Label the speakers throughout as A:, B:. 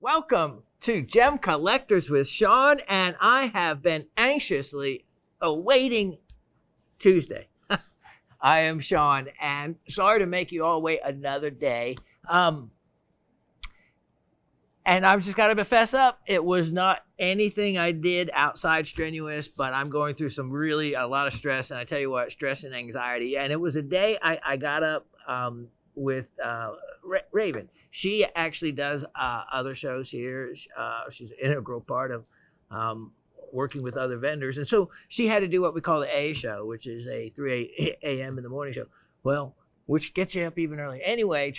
A: Welcome to Gem Collectors with Shawn, and I have been anxiously awaiting Tuesday. I am Shawn, and sorry to make you all wait another day. And I've just got to fess up. It was not anything I did outside strenuous, but I'm going through a lot of stress. And I tell you what, stress and anxiety. And it was a day I got up with Raven. She actually does other shows here. She's an integral part of working with other vendors. And so she had to do what we call the A show, which is a 3 a.m. in the morning show. Well, which gets you up even early. Anyway,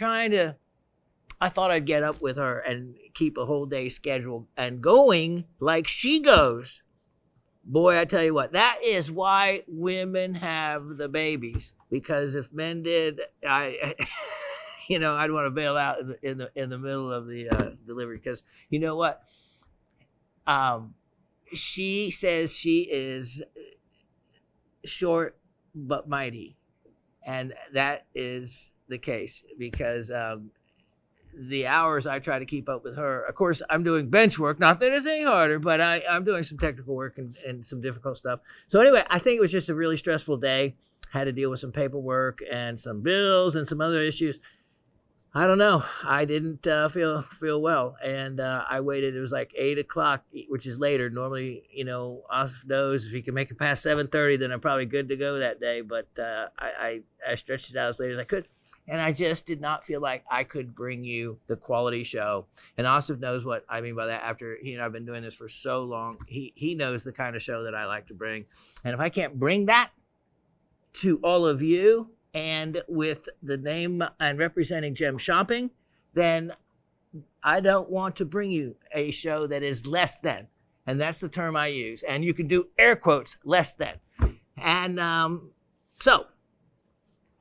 A: I thought I'd get up with her and keep a whole day scheduled and going like she goes. Boy, I tell you what, that is why women have the babies. Because if men did, I'd want to bail out in the middle of the delivery. Because you know what? She says she is short but mighty, and that is the case because the hours I try to keep up with her. Of course, I'm doing bench work. Not that it's any harder, but I'm doing some technical work and some difficult stuff. So anyway, I think it was just a really stressful day. Had to deal with some paperwork and some bills and some other issues. I don't know. I didn't feel well, and I waited. It was like 8 o'clock, which is later. Normally, Osif knows if he can make it past 7:30, then I'm probably good to go that day. But I stretched it out as late as I could, and I just did not feel like I could bring you the quality show. And Osif knows what I mean by that. After he and I've been doing this for so long, he knows the kind of show that I like to bring. And if I can't bring that to all of you, and with the name and representing Gem Shopping, then I don't want to bring you a show that is less than. And that's the term I use. And you can do air quotes, less than. And so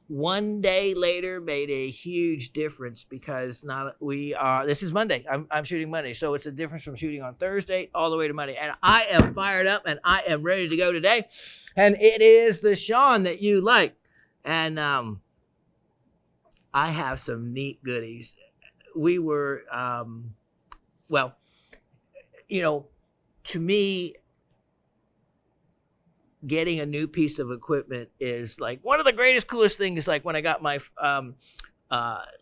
A: one day later made a huge difference because this is Monday. I'm shooting Monday. So it's a difference from shooting on Thursday all the way to Monday. And I am fired up and I am ready to go today. And it is the Shawn that you like. And I have some neat goodies. We were, to me, getting a new piece of equipment is like one of the greatest, coolest things. Like when I got my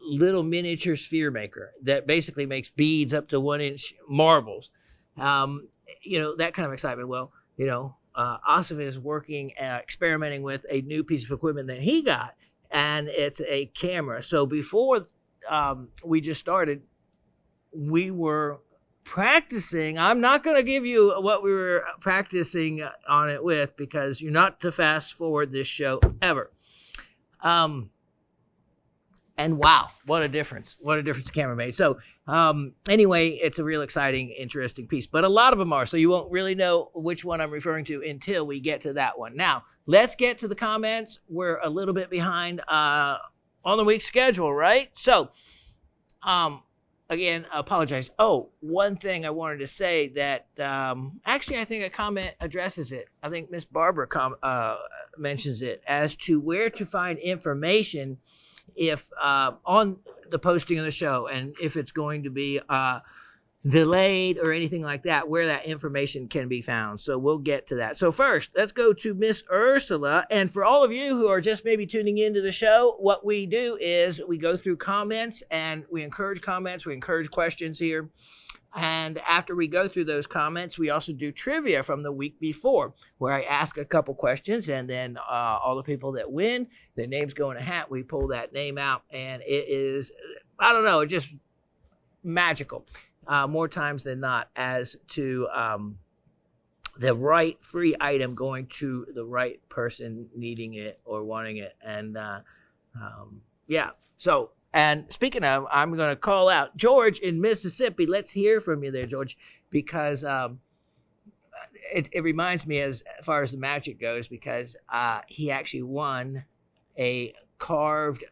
A: little miniature sphere maker that basically makes beads up to 1-inch marbles. That kind of excitement. Well, Osif is working, experimenting with a new piece of equipment that he got, and it's a camera. So before we just started, we were practicing. I'm not going to give you what we were practicing on it with because you're not to fast forward this show ever. And wow, what a difference. What a difference the camera made. So anyway, it's a real exciting, interesting piece. But a lot of them are, so you won't really know which one I'm referring to until we get to that one. Now, let's get to the comments. We're a little bit behind on the week's schedule, right? So, again, I apologize. Oh, one thing I wanted to say that actually I think a comment addresses it. I think Miss Barbara mentions it as to where to find information if on the posting of the show, and if it's going to be delayed or anything like that, where that information can be found. So we'll get to that. So first, let's go to Miss Ursula. And for all of you who are just maybe tuning into the show, what we do is we go through comments and we encourage comments. We encourage questions here. And after we go through those comments, we also do trivia from the week before, where I ask a couple questions, and then all the people that win, their names go in a hat. We pull that name out, and it is, I don't know, just magical more times than not as to the right free item going to the right person needing it or wanting it. And so. And speaking of, I'm going to call out George in Mississippi. Let's hear from you there, George, because it reminds me as far as the magic goes, because he actually won a carved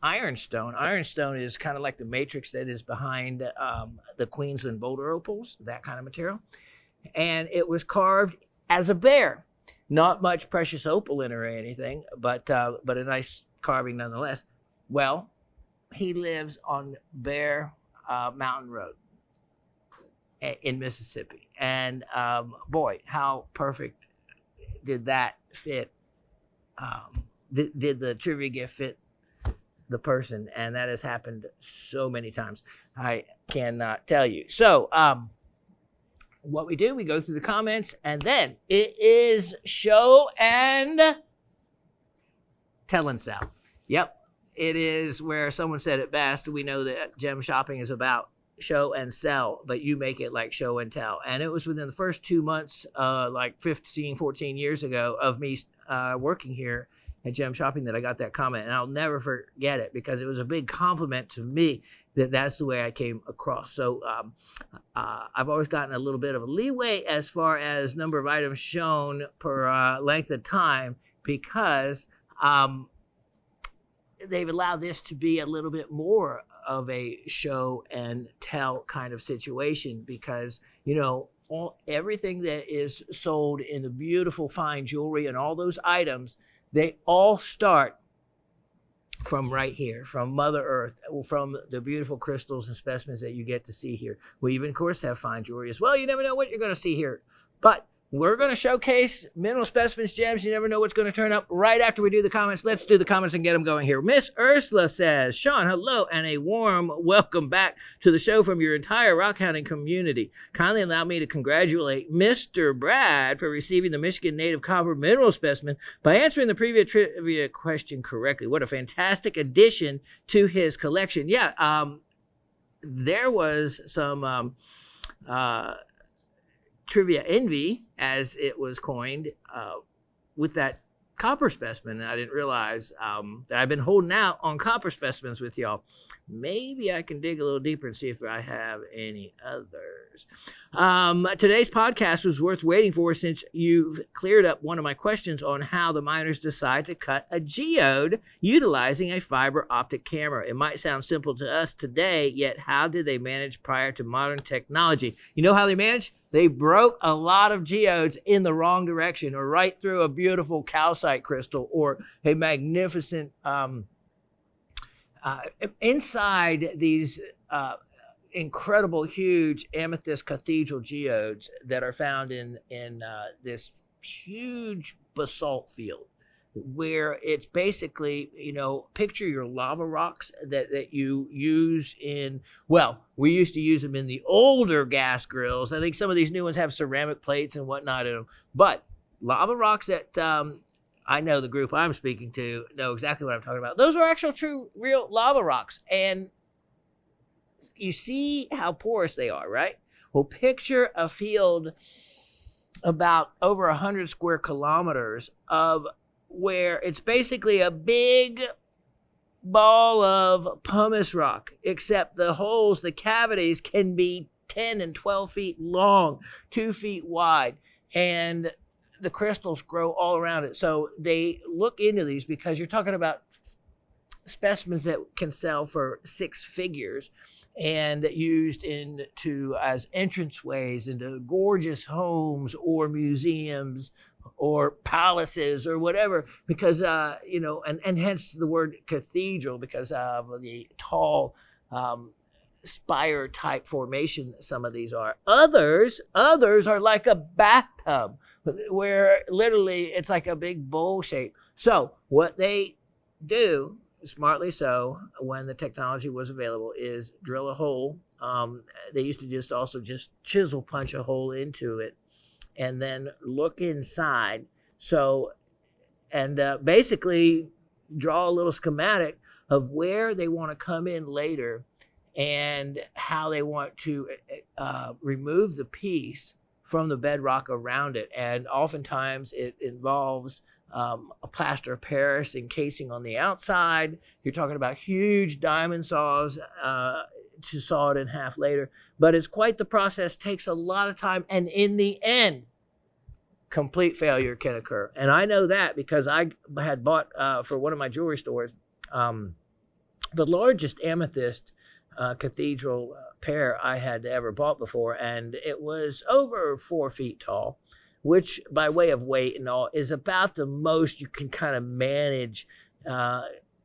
A: ironstone. Ironstone is kind of like the matrix that is behind the Queensland boulder opals, that kind of material. And it was carved as a bear. Not much precious opal in it or anything, but a nice carving nonetheless. Well, he lives on Bear Mountain Road. in Mississippi. And boy, how perfect did that fit? Did the trivia gift fit the person? And that has happened so many times, I cannot tell you. So what we do, we go through the comments, and then it is show and tell and sell. Yep, it is where someone said it best. We know that gem shopping is about show and sell, but you make it like show and tell. And it was within the first 2 months, like 15, 14 years ago of me working here at Gem Shopping that I got that comment. And I'll never forget it because it was a big compliment to me that that's the way I came across. So I've always gotten a little bit of a leeway as far as number of items shown per length of time, because they've allowed this to be a little bit more of a show and tell kind of situation, because, you know, everything that is sold in the beautiful fine jewelry and all those items, they all start from right here, from Mother Earth, from the beautiful crystals and specimens that you get to see here. We even, of course, have fine jewelry as well. You never know what you're going to see here. But we're going to showcase mineral specimens, gems. You never know what's going to turn up right after we do the comments. Let's do the comments and get them going here. Miss Ursula says, Shawn, hello, and a warm welcome back to the show from your entire rock hounding community. Kindly allow me to congratulate Mr. Brad for receiving the Michigan native copper mineral specimen by answering the previous trivia question correctly. What a fantastic addition to his collection. Yeah, there was some trivia envy, as it was coined, with that copper specimen. And I didn't realize that I've been holding out on copper specimens with y'all. Maybe I can dig a little deeper and see if I have any others. Today's podcast was worth waiting for, since you've cleared up one of my questions on how the miners decide to cut a geode utilizing a fiber optic camera. It might sound simple to us today, yet how did they manage prior to modern technology? You know how they managed? They broke a lot of geodes in the wrong direction, or right through a beautiful calcite crystal, or a magnificent inside these incredible, huge amethyst cathedral geodes that are found in this huge basalt field, where it's basically, you know, picture your lava rocks that you use in, well, we used to use them in the older gas grills. I think some of these new ones have ceramic plates and whatnot in them, but lava rocks that I know the group I'm speaking to know exactly what I'm talking about. Those are actual, true, real lava rocks. And you see how porous they are, right? Well, picture a field about over 100 square kilometers of where it's basically a big ball of pumice rock, except the holes, the cavities, can be 10 and 12 feet long, 2 feet wide, and the crystals grow all around it. So they look into these because you're talking about specimens that can sell for six figures and used as entranceways into gorgeous homes or museums or palaces or whatever, because you know, and hence the word cathedral, because of the tall spire type formation some of these are. Others are like a bathtub, where literally it's like a big bowl shape. So what they do, smartly so, when the technology was available, is drill a hole. They used to just chisel punch a hole into it and then look inside. So, and basically draw a little schematic of where they want to come in later and how they want to remove the piece from the bedrock around it. And oftentimes it involves a plaster of Paris encasing on the outside. You're talking about huge diamond saws to saw it in half later. But it's quite the process, takes a lot of time, and in the end, complete failure can occur. And I know that because I had bought for one of my jewelry stores the largest amethyst cathedral pair I had ever bought before, and it was over 4 feet tall, which by way of weight and all is about the most you can kind of manage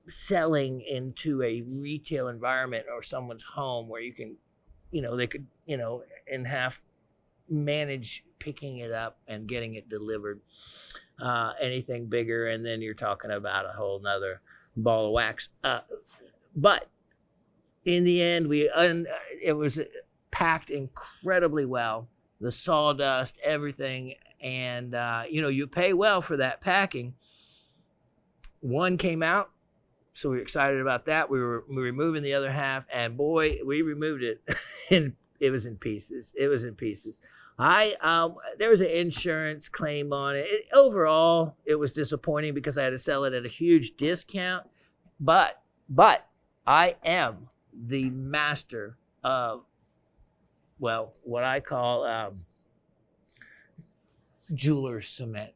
A: selling into a retail environment or someone's home, where you can they could, in half manage picking it up and getting it delivered. Anything bigger, and then you're talking about a whole nother ball of wax. But in the end, it was packed incredibly well. The sawdust, everything, and you pay well for that packing. One came out, so we were excited about that. We were removing the other half, and boy, we removed it, and it was in pieces. There was an insurance claim on it. Overall, it was disappointing because I had to sell it at a huge discount. But I am the master of, what I call jeweler's cement.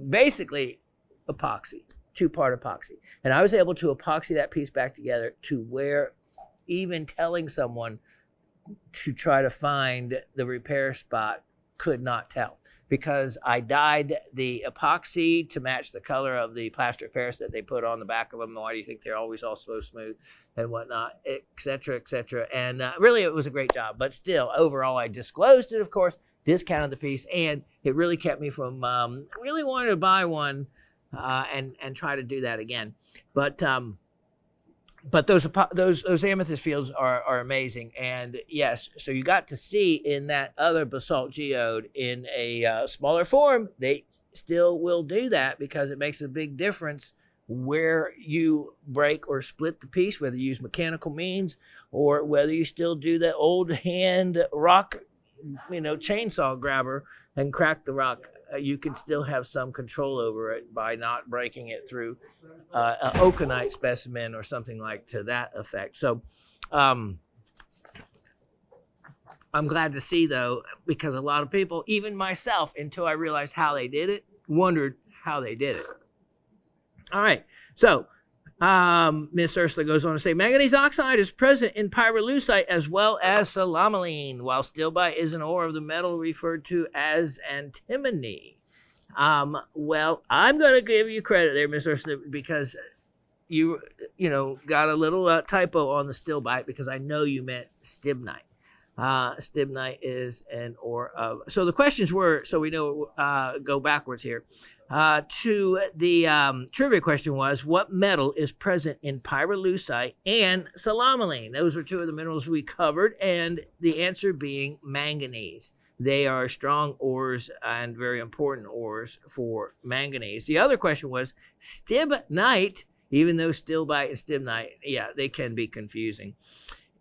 A: Basically, epoxy, 2-part epoxy. And I was able to epoxy that piece back together to where even telling someone to try to find the repair spot could not tell, because I dyed the epoxy to match the color of the plaster of Paris that they put on the back of them. Why do you think they're always all so smooth and whatnot, et cetera, et cetera. And really, it was a great job. But still, overall, I disclosed it, of course, discounted the piece, and it really kept me from really wanting to buy one and try to do that again. But those amethyst fields are amazing. And yes, so you got to see in that other basalt geode in a smaller form, they still will do that because it makes a big difference where you break or split the piece, whether you use mechanical means or whether you still do the old hand rock, chainsaw grabber and crack the rock. You can still have some control over it by not breaking it through an Oconite specimen or something like to that effect. So I'm glad to see, though, because a lot of people, even myself, until I realized how they did it, wondered how they did it. All right. So Miss Ursula goes on to say, manganese oxide is present in pyrillusite as well as salamalene, while stilbite is an ore of the metal referred to as antimony. Well, I'm going to give you credit there, Miss Ursula, because you got a little typo on the stilbite, because I know you meant stibnite. Stibnite is an ore of... So the questions were, so we know, go backwards here. To the trivia question was, what metal is present in pyrillusite and salamalene? Those were two of the minerals we covered, and the answer being manganese. They are strong ores and very important ores for manganese. The other question was stibnite, even though stilbite and stibnite, yeah, they can be confusing,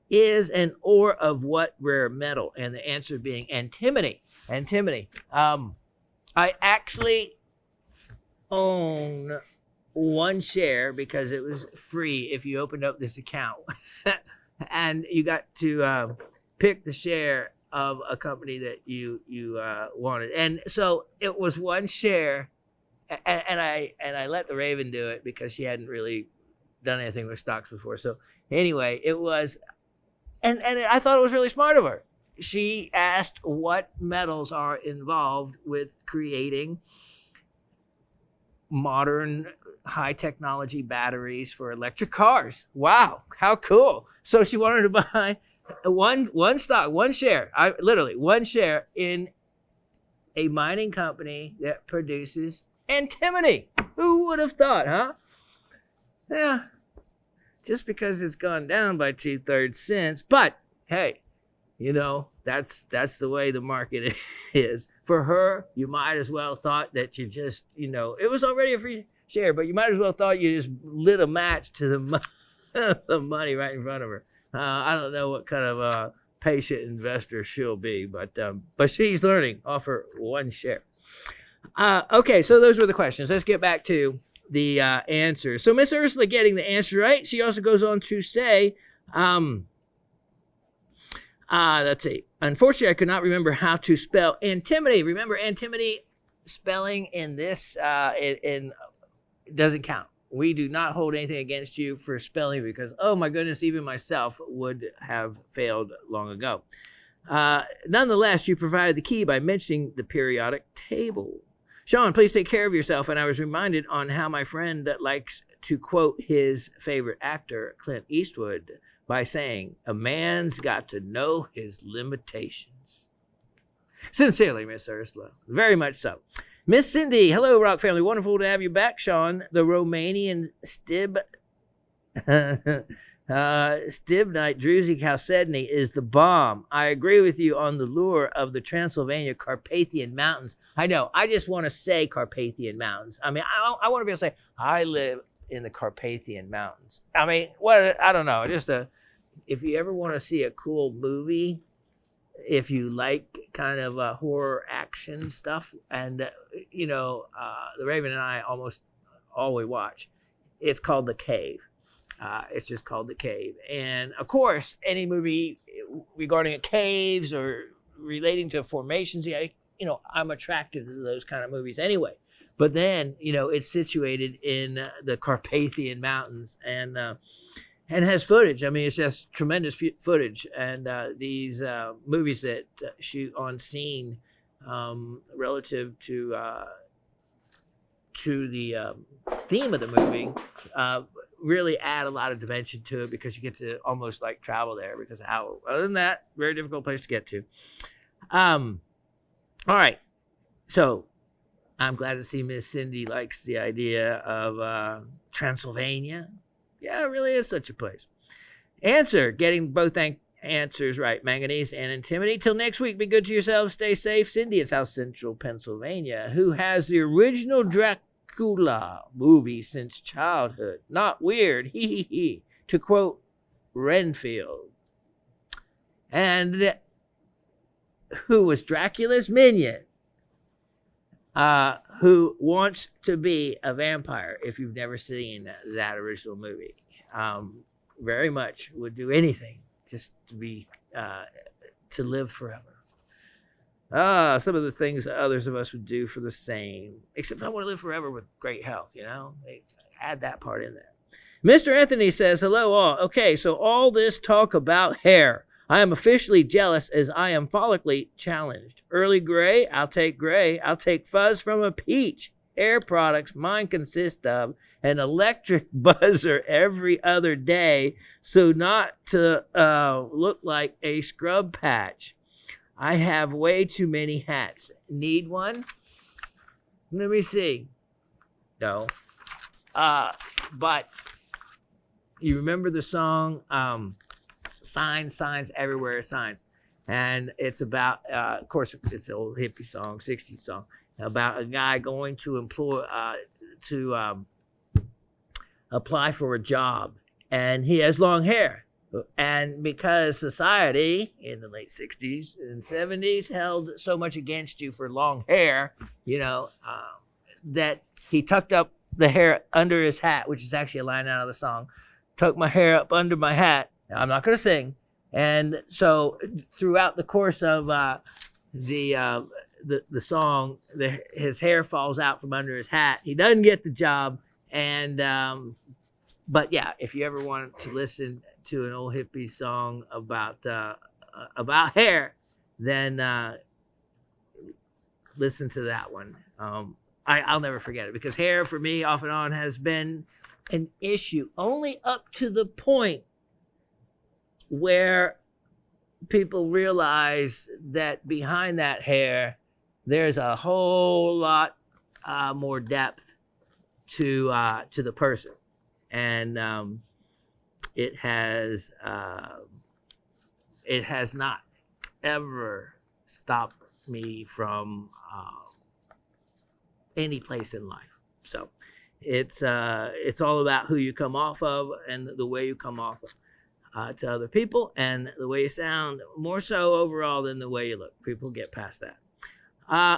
A: is an ore of what rare metal? And the answer being antimony. Antimony. I actually own one share because it was free if you opened up this account. And you got to pick the share of a company that you wanted. And so it was one share, and I let the Raven do it because she hadn't really done anything with stocks before. So anyway, it was, and I thought it was really smart of her. She asked what metals are involved with creating modern high technology batteries for electric cars. Wow, how cool. So she wanted to buy one stock, one share, literally one share in a mining company that produces antimony. Who would have thought, huh? Yeah, just because it's gone down by 2/3 cents. But hey, that's the way the market is. For her, you might as well thought that you just, it was already a free share, but you might as well thought you just lit a match to the money right in front of her. I don't know what kind of patient investor she'll be, but she's learning off her one share. Okay, so those were the questions. Let's get back to the answers. So Miss Ursula getting the answer right. She also goes on to say, let's see. Unfortunately, I could not remember how to spell antimony. Remember, antimony spelling in this it doesn't count. We do not hold anything against you for spelling because, oh my goodness, even myself would have failed long ago. Nonetheless, you provided the key by mentioning the periodic table. Shawn, please take care of yourself. And I was reminded on how my friend likes to quote his favorite actor, Clint Eastwood, by saying, a man's got to know his limitations. Sincerely, Miss Ursula. Very much so. Miss Cindy, hello, Rock family. Wonderful to have you back, Shawn. The Romanian Stibnite Druzy Chalcedony is the bomb. I agree with you on the lure of the Transylvania Carpathian Mountains. I know. I just want to say Carpathian Mountains. I mean, I want to be able to say, I live in the Carpathian Mountains. I mean, what? I don't know. Just if you ever want to see a cool movie, if you like kind of horror action stuff, and the Raven and I almost always watch, it's called The Cave. It's just called The Cave. And of course, any movie regarding caves or relating to formations, I'm attracted to those kind of movies anyway. But then, it's situated in the Carpathian Mountains and has footage. I mean, it's just tremendous footage. And these movies that shoot on scene relative to the theme of the movie really add a lot of dimension to it, because you get to almost like travel there, because how, other than that, very difficult place to get to. All right. So I'm glad to see Miss Cindy likes the idea of Transylvania. Yeah, it really is such a place. Answer, getting both answers right. Manganese and antimony. Till next week, be good to yourselves. Stay safe. Cindy in South Central Pennsylvania, who has the original Dracula movie since childhood. Not weird. Hee hee hee. To quote Renfield. And who was Dracula's minion? Who wants to be a vampire, if you've never seen that original movie. Very much would do anything just to be, to live forever. Some of the things others of us would do for the same, except I want to live forever with great health, They add that part in there. Mr. Anthony says, hello all. Okay, so all this talk about hair. I am officially jealous as I am follically challenged. Early gray, I'll take gray. I'll take fuzz from a peach. Hair products mine consist of an electric buzzer every other day, so not to look like a scrub patch. I have way too many hats. Need one? Let me see. No. But you remember the song, Signs Everywhere, Signs. And it's about, of course, it's an old hippie song, 60s song, about a guy going to apply for a job. And he has long hair. And because society in the late 60s and 70s held so much against you for long hair, that he tucked up the hair under his hat, which is actually a line out of the song. Tuck my hair up under my hat. Now, I'm not going to sing. And so throughout the course of the song, his hair falls out from under his hat. He doesn't get the job. And but yeah, if you ever wanted to listen to an old hippie song about hair, then listen to that one. I'll never forget it, because hair for me off and on has been an issue, only up to the point where people realize that behind that hair, there's a whole lot more depth to the person. And it has not ever stopped me from any place in life. So it's all about who you come off of and the way you come off of to other people, and the way you sound, more so overall than the way you look. People get past that.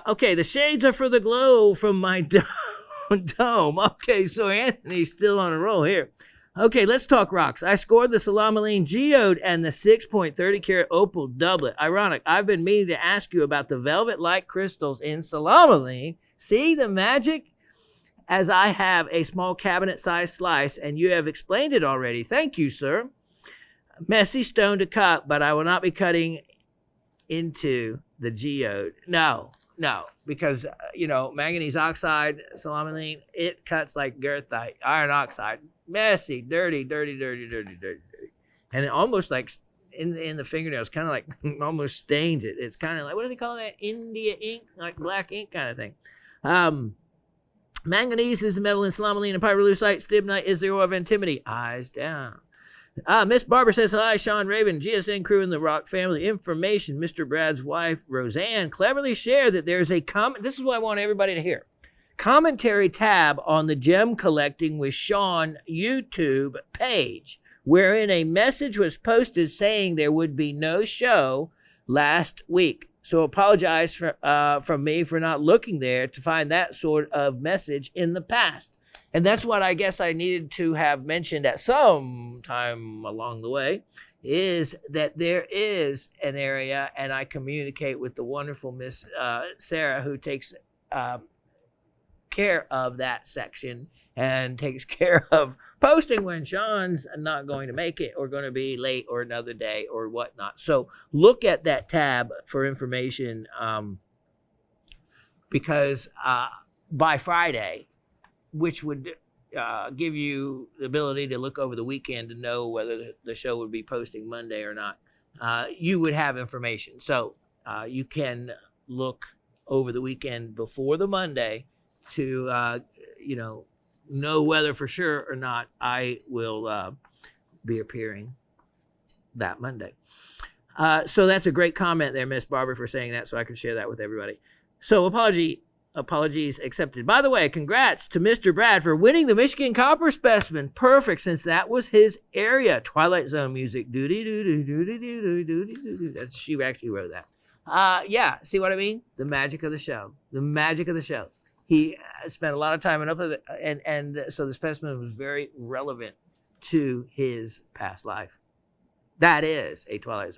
A: Okay, the shades are for the glow from my dome. Okay, so Anthony's still on a roll here. Okay, let's talk rocks. I scored the Tourmaline Geode and the 6.30 karat Opal doublet. Ironic, I've been meaning to ask you about the velvet-like crystals in Tourmaline. See the magic? As I have a small cabinet-sized slice, and you have explained it already. Thank you, sir. Messy stone to cut, but I will not be cutting into the geode. No, because, manganese oxide, tourmaline, it cuts like goethite, iron oxide. Messy, dirty. and it almost like in the fingernails, kind of like almost stains it. It's kind of like, what do they call that? India ink, like black ink kind of thing. Manganese is the metal in Stellarite and Pyrillusite. Stibnite is the ore of antimony. Eyes down. Miss Barbara says, hi, Shawn Raven, GSN crew in the Rock family. Information, Mr. Brad's wife, Roseanne, cleverly shared that there's a comment. This is what I want everybody to hear. Commentary tab on the Gem Collecting with Shawn YouTube page, wherein a message was posted saying there would be no show last week. So apologize from me for not looking there to find that sort of message in the past. And that's what I guess I needed to have mentioned at some time along the way, is that there is an area, and I communicate with the wonderful Miss Sarah, who takes care of that section and takes care of posting when Shawn's not going to make it or going to be late or another day or whatnot. So look at that tab for information, because by Friday, which would give you the ability to look over the weekend to know whether the show would be posting Monday or not, you would have information. So you can look over the weekend before the Monday to, know whether for sure or not I will be appearing that Monday. So that's a great comment there, Miss Barbara, for saying that, so I can share that with everybody. So apologies accepted. By the way, congrats to Mr. Brad for winning the Michigan Copper Specimen. Perfect, since that was his area. Twilight Zone music. She actually wrote that. Yeah, see what I mean? The magic of the show. The magic of the show. He spent a lot of time and so the specimen was very relevant to his past life. That is a Twilight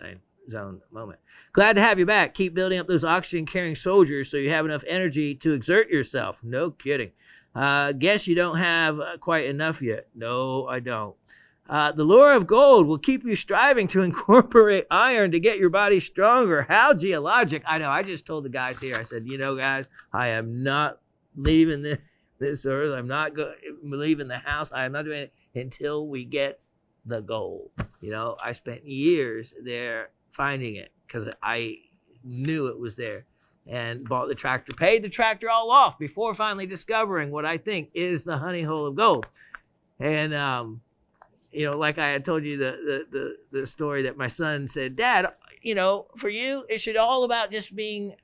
A: Zone moment. Glad to have you back. Keep building up those oxygen-carrying soldiers so you have enough energy to exert yourself. No kidding. Guess you don't have quite enough yet. No, I don't. The lure of gold will keep you striving to incorporate iron to get your body stronger. How geologic. I know. I just told the guys here, I said, guys, I am not leaving this earth. I'm not leaving the house. I am not doing it until we get the gold. I spent years there finding it because I knew it was there, and bought the tractor, paid the tractor all off before finally discovering what I think is the honey hole of gold. And like I had told you the story that my son said, Dad, for you it should all about just being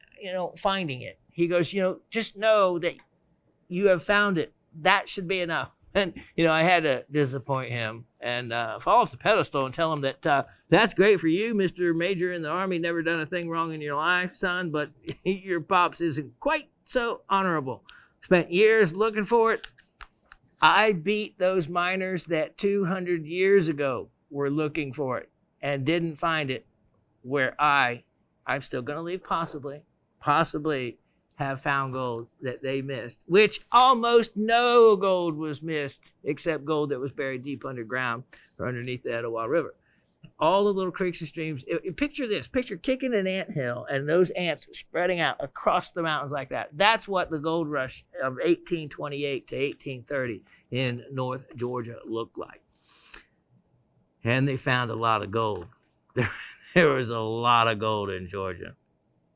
A: finding it. He goes, just know that you have found it. That should be enough. And, I had to disappoint him and fall off the pedestal and tell him that that's great for you, Mr. Major in the Army, never done a thing wrong in your life, son, but your pops isn't quite so honorable. Spent years looking for it. I beat those miners that 200 years ago were looking for it and didn't find it, where I'm still going to leave possibly have found gold that they missed, which almost no gold was missed except gold that was buried deep underground or underneath the Etowah River. All the little creeks and streams. Picture this. Picture kicking an anthill and those ants spreading out across the mountains like that. That's what the gold rush of 1828 to 1830 in North Georgia looked like. And they found a lot of gold. There was a lot of gold in Georgia.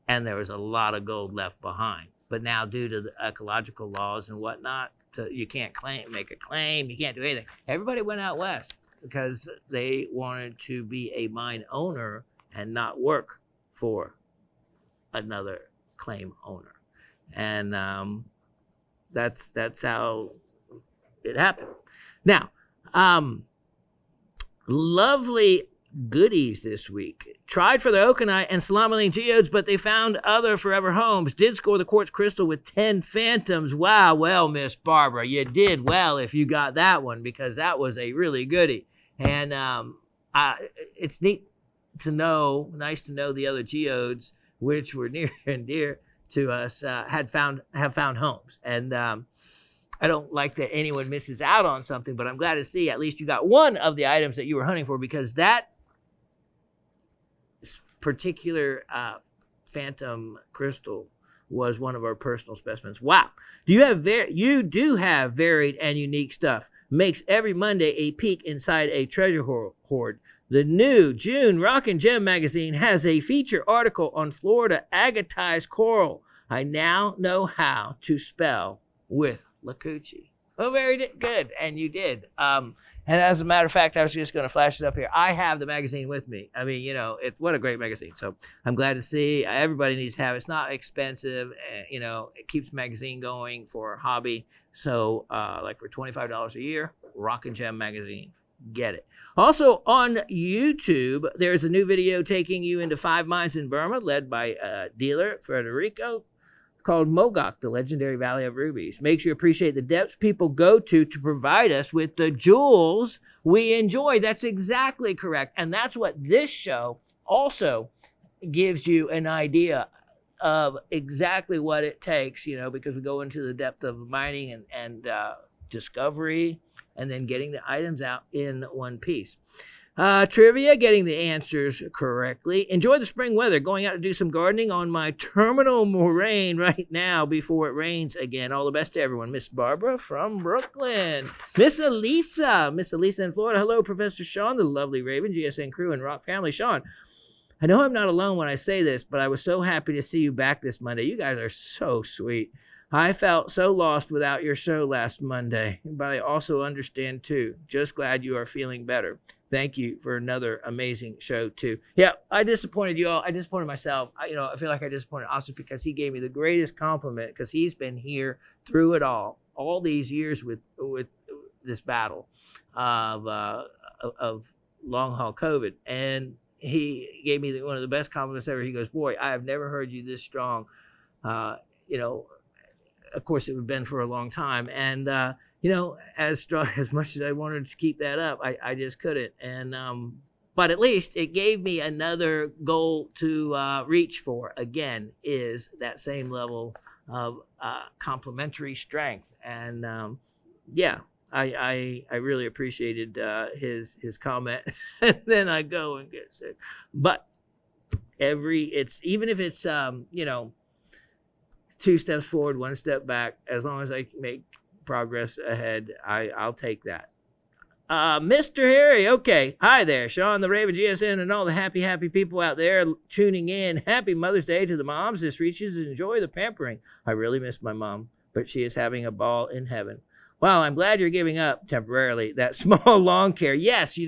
A: And there was a lot of gold left behind. But now, due to the ecological laws and whatnot, you can't make a claim, you can't do anything. Everybody went out west because they wanted to be a mine owner and not work for another claim owner. And that's how it happened. Now, lovely goodies this week. Tried for the Oconite and Stellarite geodes, but they found other forever homes. Did score the quartz crystal with 10 phantoms. Wow, well, Miss Barbara, you did well if you got that one, because that was a really goodie. And it's nice to know the other geodes, which were near and dear to us, have found homes. And I don't like that anyone misses out on something, but I'm glad to see at least you got one of the items that you were hunting for, because that particular phantom crystal was one of our personal specimens. Wow. You do have varied and unique stuff. Makes every Monday a peek inside a treasure hoard. The new June Rock and Gem magazine has a feature article on Florida agatized coral. I now know how to spell with Lacucci. Oh, very good. And you did. And as a matter of fact, I was just going to flash it up here. I have the magazine with me. I mean, it's what a great magazine. So I'm glad to see everybody needs to have it. It's not expensive. It keeps the magazine going for a hobby. So like for $25 a year, Rock and Gem magazine. Get it. Also on YouTube, there's a new video taking you into 5 mines in Burma, led by dealer Federico, called Mogok, the legendary Valley of Rubies. Makes you appreciate the depths people go to provide us with the jewels we enjoy. That's exactly correct. And that's what this show also gives you an idea of exactly what it takes, because we go into the depth of mining and discovery, and then getting the items out in one piece. Trivia, getting the answers correctly. Enjoy the spring weather. Going out to do some gardening on my terminal moraine right now before it rains again. All the best to everyone. Miss Barbara from Brooklyn. Miss Elisa in Florida. Hello, Professor Shawn, the lovely Raven, GSN crew, and Rock family. Shawn, I know I'm not alone when I say this, but I was so happy to see you back this Monday. You guys are so sweet. I felt so lost without your show last Monday, but I also understand too. Just glad you are feeling better. Thank you for another amazing show too. Yeah, I disappointed you all. I disappointed myself. I feel like I disappointed Austin because he gave me the greatest compliment because he's been here through it all these years with this battle of long haul COVID, and he gave me one of the best compliments ever. He goes, "Boy, I have never heard you this strong." Of course, it had been for a long time. And, as much as I wanted to keep that up, I just couldn't. And, but at least it gave me another goal to reach for, again, is that same level of complementary strength. And, I really appreciated his comment. And then I go and get sick. But even if it's, 2 steps forward, 1 step back. As long as I make progress ahead, I'll take that. Mr. Harry, okay. Hi there, Shawn, the Raven, GSN, and all the happy people out there tuning in. Happy Mother's Day to the moms. This reaches enjoy the pampering. I really miss my mom, but she is having a ball in heaven. Well, I'm glad you're giving up temporarily that small lawn care. Yes,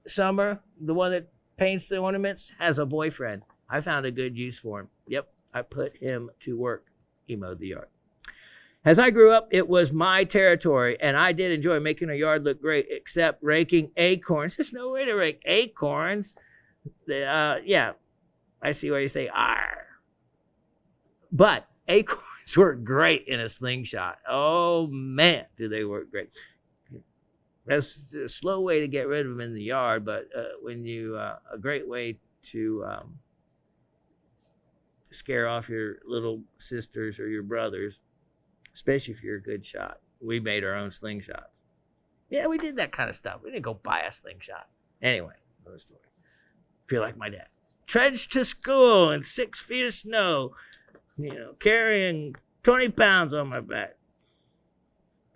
A: Summer, the one that paints the ornaments, has a boyfriend. I found a good use for him. Yep. I put him to work. He mowed the yard. As I grew up, it was my territory, and I did enjoy making a yard look great, except raking acorns. There's no way to rake acorns. I see why you say "ar." But acorns work great in a slingshot. Oh, man, do they work great. That's a slow way to get rid of them in the yard, but a great way to scare off your little sisters or your brothers, especially if you're a good shot. We made our own slingshots. Yeah, we did that kind of stuff. We didn't go buy a slingshot. Anyway, another story. Feel like my dad. Trudged to school in 6 feet of snow, carrying 20 pounds on my back.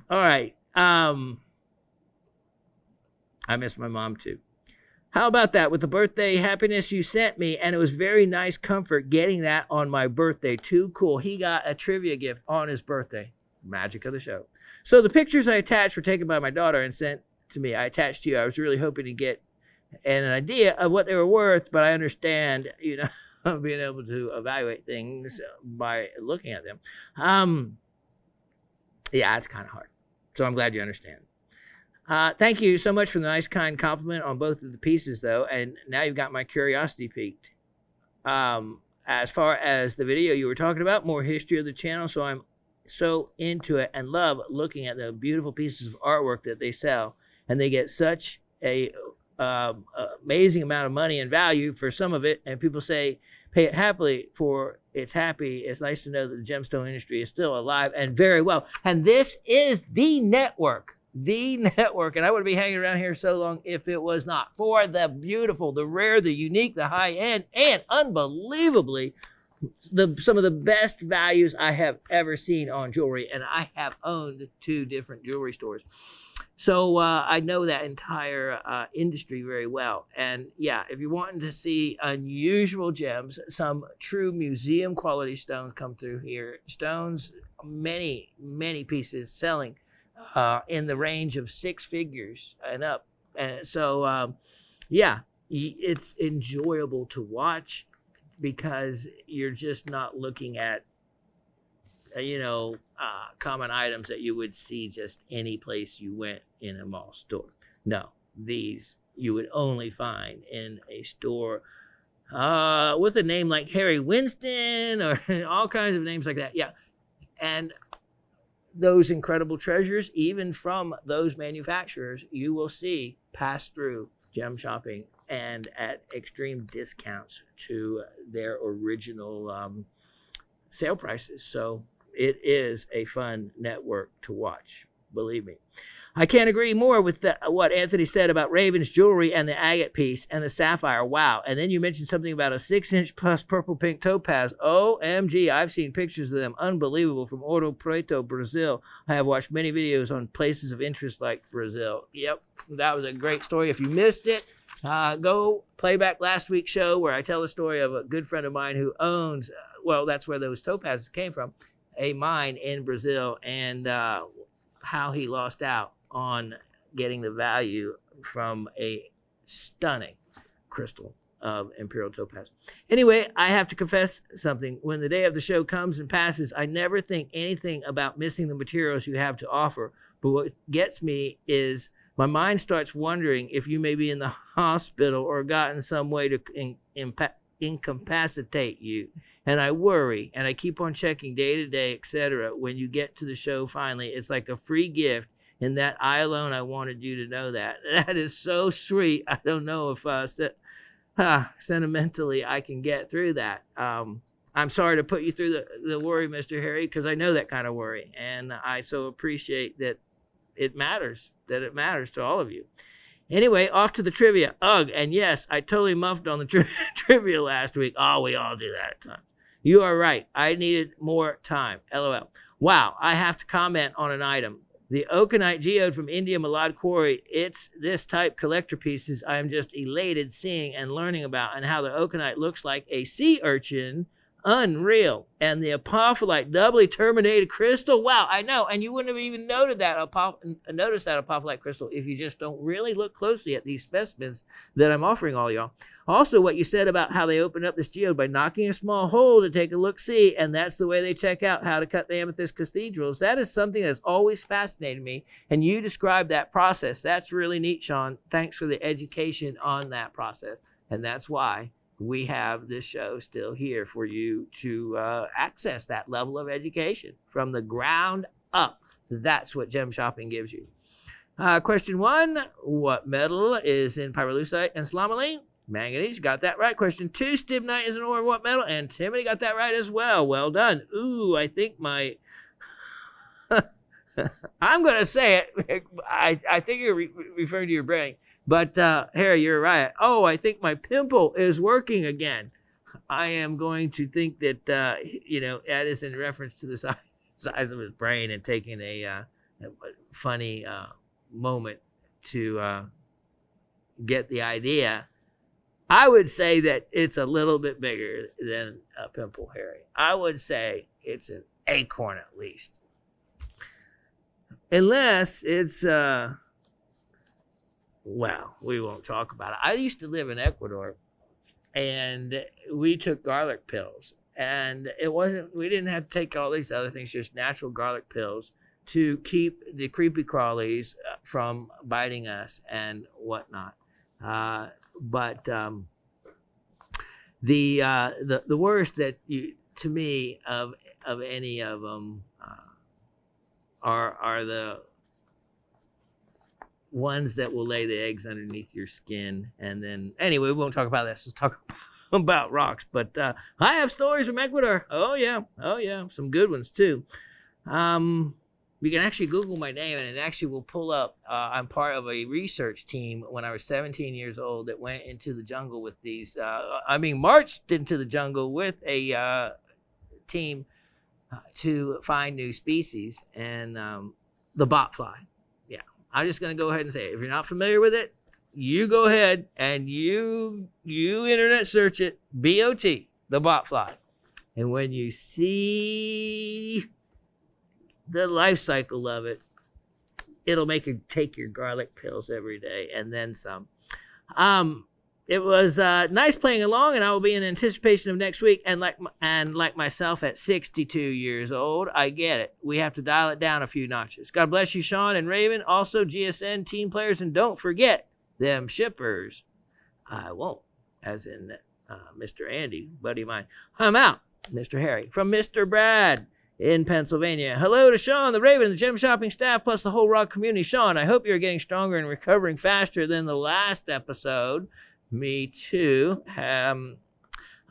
A: All right. I miss my mom too. How about that with the birthday happiness you sent me? And it was very nice comfort getting that on my birthday. Too cool. He got a trivia gift on his birthday. Magic of the show. So the pictures I attached were taken by my daughter and sent to me. I attached to you. I was really hoping to get an idea of what they were worth, but I understand, being able to evaluate things by looking at them. It's kind of hard. So I'm glad you understand. Thank you so much for the nice, kind compliment on both of the pieces, though. And now you've got my curiosity piqued. As far as the video you were talking about, more history of the channel. So I'm so into it and love looking at the beautiful pieces of artwork that they sell. And they get such a amazing amount of money and value for some of it. And people say, pay it happily for it's happy. It's nice to know that the gemstone industry is still alive and very well. And this is the network. And I wouldn't be hanging around here so long if it was not for the beautiful, the rare, the unique, the high end, and unbelievably some of the best values I have ever seen on jewelry, and I have owned 2 different jewelry stores. So I know that entire industry very well. And yeah, if you're wanting to see unusual gems, some true museum quality stones come through here. Stones, many, many pieces selling in the range of 6 figures and up. And so, yeah, it's enjoyable to watch, because you're just not looking at, common items that you would see just any place you went in a mall store. No, these you would only find in a store with a name like Harry Winston or all kinds of names like that. Yeah. And those incredible treasures, even from those manufacturers, you will see pass through gem shopping and at extreme discounts to their original sale prices. So it is a fun network to watch, believe me. I can't agree more with what Anthony said about Raven's jewelry and the agate piece and the sapphire. Wow. And then you mentioned something about a 6-inch plus purple pink topaz. OMG, I've seen pictures of them. Unbelievable, from Ouro Preto, Brazil. I have watched many videos on places of interest like Brazil. Yep, that was a great story. If you missed it, go play back last week's show where I tell the story of a good friend of mine who owns, that's where those topazes came from, a mine in Brazil, and how he lost out on getting the value from a stunning crystal of imperial topaz. Anyway, I have to confess something. When the day of the show comes and passes, I never think anything about missing the materials you have to offer. But what gets me is my mind starts wondering if you may be in the hospital or gotten some way to incapacitate you. And I worry, and I keep on checking day to day, etc. When you get to the show finally, it's like a free gift. In that I alone, I wanted you to know that. That is so sweet. I don't know if sentimentally I can get through that. I'm sorry to put you through the worry, Mr. Harry, because I know that kind of worry. And I so appreciate that it matters to all of you. Anyway, off to the trivia. Ugh, and yes, I totally muffed on the trivia last week. Oh, we all do that at times. You are right. I needed more time. LOL. Wow, I have to comment on an item. The Oconite Geode from India Malad Quarry. It's this type collector pieces I am just elated seeing and learning about, and how the Oconite looks like a sea urchin. Unreal. And the apophyllite doubly terminated crystal. Wow, I know. And you wouldn't have even noticed that apophyllite crystal if you just don't really look closely at these specimens that I'm offering all y'all. Also, what you said about how they opened up this geode by knocking a small hole to take a look-see, and that's the way they check out how to cut the amethyst cathedrals. That is something that's always fascinated me, and you described that process. That's really neat, Shawn. Thanks for the education on that process, and that's why we have this show still here for you to access that level of education from the ground up. That's what gem shopping gives you. Question 1, what metal is in Pyrillusite and Tourmaline? Manganese, got that right. Question 2, stibnite is an ore of what metal? And Timothy got that right as well. Well done. Ooh, I think my... I'm going to say it. I think you're referring to your brain. But, Harry, you're right. Oh, I think my pimple is working again. I am going to think that, that is in reference to the size of his brain and taking a funny moment to get the idea. I would say that it's a little bit bigger than a pimple, Harry. I would say it's an acorn at least. Unless it's... Well, we won't talk about it. I used to live in Ecuador, and we took garlic pills. And we didn't have to take all these other things, just natural garlic pills to keep the creepy crawlies from biting us and whatnot. But the worst that to me of any of them are the ones that will lay the eggs underneath your skin. And then, anyway, we won't talk about this. Let's talk about rocks. But I have stories from Ecuador. Oh, yeah. Some good ones, too. You can actually Google my name, and it actually will pull up. I'm part of a research team when I was 17 years old that went into the jungle with these. Marched into the jungle with a team to find new species, and the botfly. Yeah, I'm just going to go ahead and say it. If you're not familiar with it, you go ahead and you internet search it, BOT, the botfly. And when you see the life cycle of it, it'll make you take your garlic pills every day and then some. It was nice playing along, and I will be in anticipation of next week. And like myself at 62 years old, I get it. We have to dial it down a few notches. God bless you, Shawn and Raven. Also, GSN team players, and don't forget them shippers. I won't, as in Mr. Andy, buddy of mine. I'm out, Mr. Harry, from Mr. Brad in Pennsylvania. Hello to Shawn, the Raven, the gem shopping staff, plus the whole rock community. Shawn, I hope you're getting stronger and recovering faster than the last episode. Me too.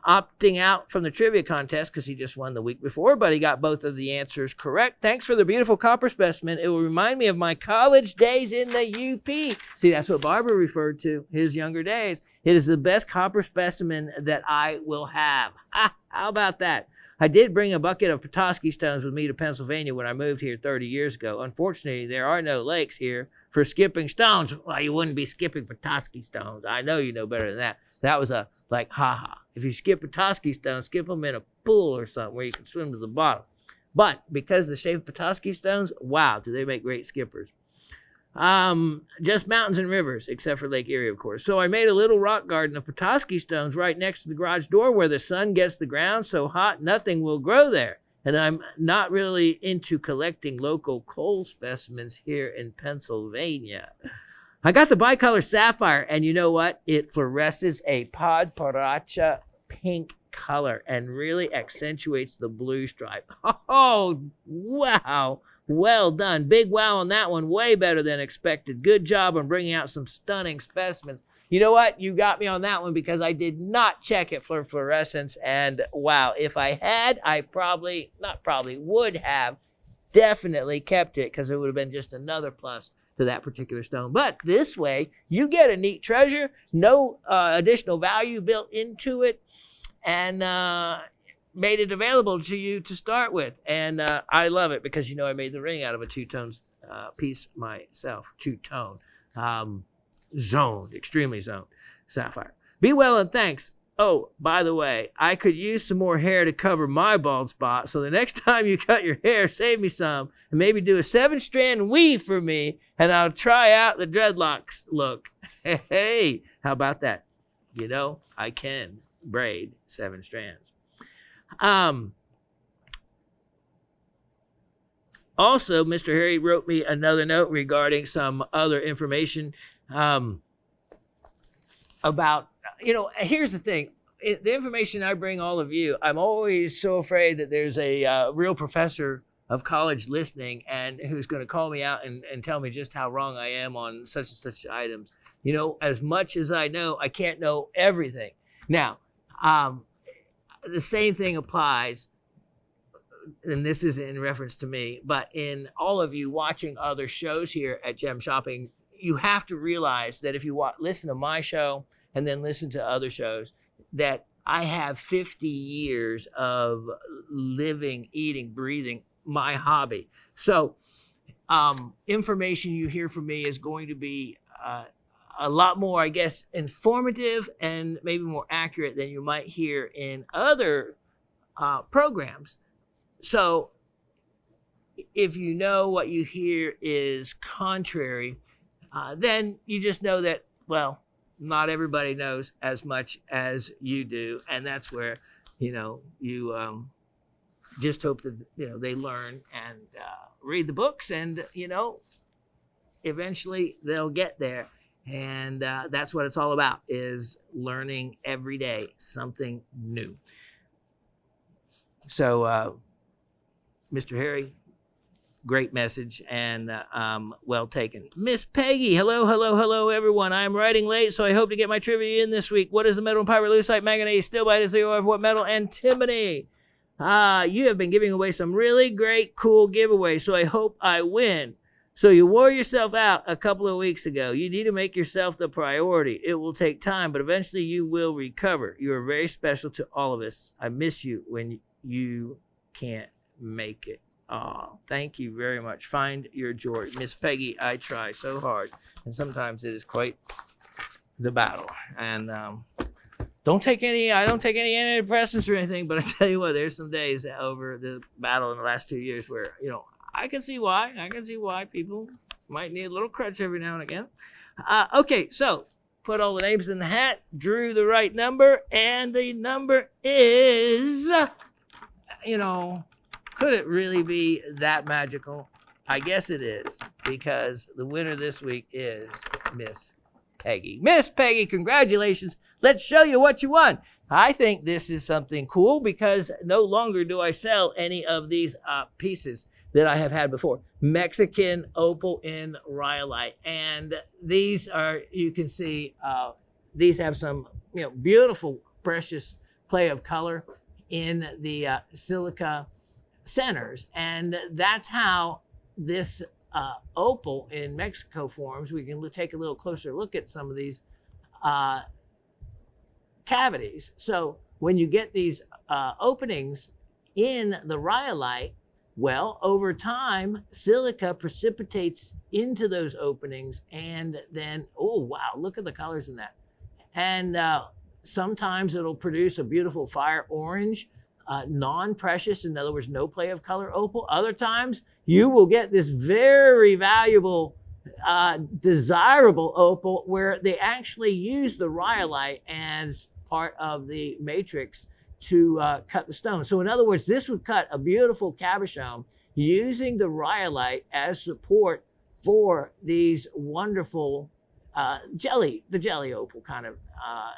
A: Opting out from the trivia contest because he just won the week before, but he got both of the answers correct. Thanks for the beautiful copper specimen. It will remind me of my college days in the UP. See, that's what Barbara referred to, his younger days. It is the best copper specimen that I will have. How about that? I did bring a bucket of Petoskey Stones with me to Pennsylvania when I moved here 30 years ago. Unfortunately, there are no lakes here for skipping stones. Well, you wouldn't be skipping Petoskey Stones. I know you know better than that. That was haha. If you skip Petoskey Stones, skip them in a pool or something where you can swim to the bottom. But because of the shape of Petoskey Stones, wow, do they make great skippers. Just mountains and rivers, except for Lake Erie, of course. So I made a little rock garden of Petoskey Stones right next to the garage door where the sun gets the ground so hot nothing will grow there. And I'm not really into collecting local coal specimens here in Pennsylvania. I got the bicolor sapphire, and you know what? It fluoresces a podparacha pink color and really accentuates the blue stripe. Oh, wow. Well done. Big wow on that one. Way better than expected. Good job on bringing out some stunning specimens. You know what? You got me on that one because I did not check it for fluorescence. And wow, if I had, I would have definitely kept it because it would have been just another plus to that particular stone. But this way, you get a neat treasure, no additional value built into it, and made it available to you to start with. And I love it because, I made the ring out of a two-tone piece myself. Two-tone. Zoned, extremely zoned sapphire. Be well and thanks. Oh, by the way, I could use some more hair to cover my bald spot. So the next time you cut your hair, save me some and maybe do a 7-strand weave for me, and I'll try out the dreadlocks look. Hey, how about that? I can braid 7 strands. Also, Mr. Harry wrote me another note regarding some other information about, here's the thing. The information I bring all of you, I'm always so afraid that there's a real professor of college listening and who's going to call me out and tell me just how wrong I am on such and such items. As much as I know, I can't know everything. Now, the same thing applies, and this is in reference to me, but in all of you watching other shows here at Gem Shopping, you have to realize that if you listen to my show and then listen to other shows, that I have 50 years of living, eating, breathing my hobby. So information you hear from me is going to be a lot more, I guess, informative and maybe more accurate than you might hear in other programs. So if you know what you hear is contrary, then you just know that, well, not everybody knows as much as you do. And that's where, you just hope that, they learn and read the books and, eventually they'll get there. And that's what it's all about, is learning every day something new. So, Mr. Harry, great message and well taken. Miss Peggy, hello, everyone. I'm writing late, so I hope to get my trivia in this week. What is the metal in Pyrillusite? Manganese, Stillbite is the ore of what metal? Antimony. You have been giving away some really great, cool giveaways, so I hope I win. So you wore yourself out a couple of weeks ago. You need to make yourself the priority. It will take time, but eventually you will recover. You are very special to all of us. I miss you when you can't make it. Oh, thank you very much. Find your joy. Miss Peggy, I try so hard, and sometimes it is quite the battle. And I don't take any antidepressants or anything, but I tell you what, there's some days over the battle in the last 2 years where, I can see why. I can see why people might need a little crutch every now and again. Okay, so put all the names in the hat, drew the right number, and the number is, could it really be that magical? I guess it is, because the winner this week is Miss Peggy. Miss Peggy, congratulations. Let's show you what you won. I think this is something cool because no longer do I sell any of these pieces that I have had before. Mexican opal in rhyolite. And these are, you can see, these have some, beautiful, precious play of color in the silica centers. And that's how this opal in Mexico forms. We can take a little closer look at some of these cavities. So when you get these openings in the rhyolite, well, over time, silica precipitates into those openings, and then, oh, wow, look at the colors in that. And sometimes it'll produce a beautiful fire orange, non-precious, in other words, no play of color opal. Other times, you will get this very valuable, desirable opal where they actually use the rhyolite as part of the matrix to cut the stone. So in other words, this would cut a beautiful cabochon using the rhyolite as support for these wonderful jelly opal kind of,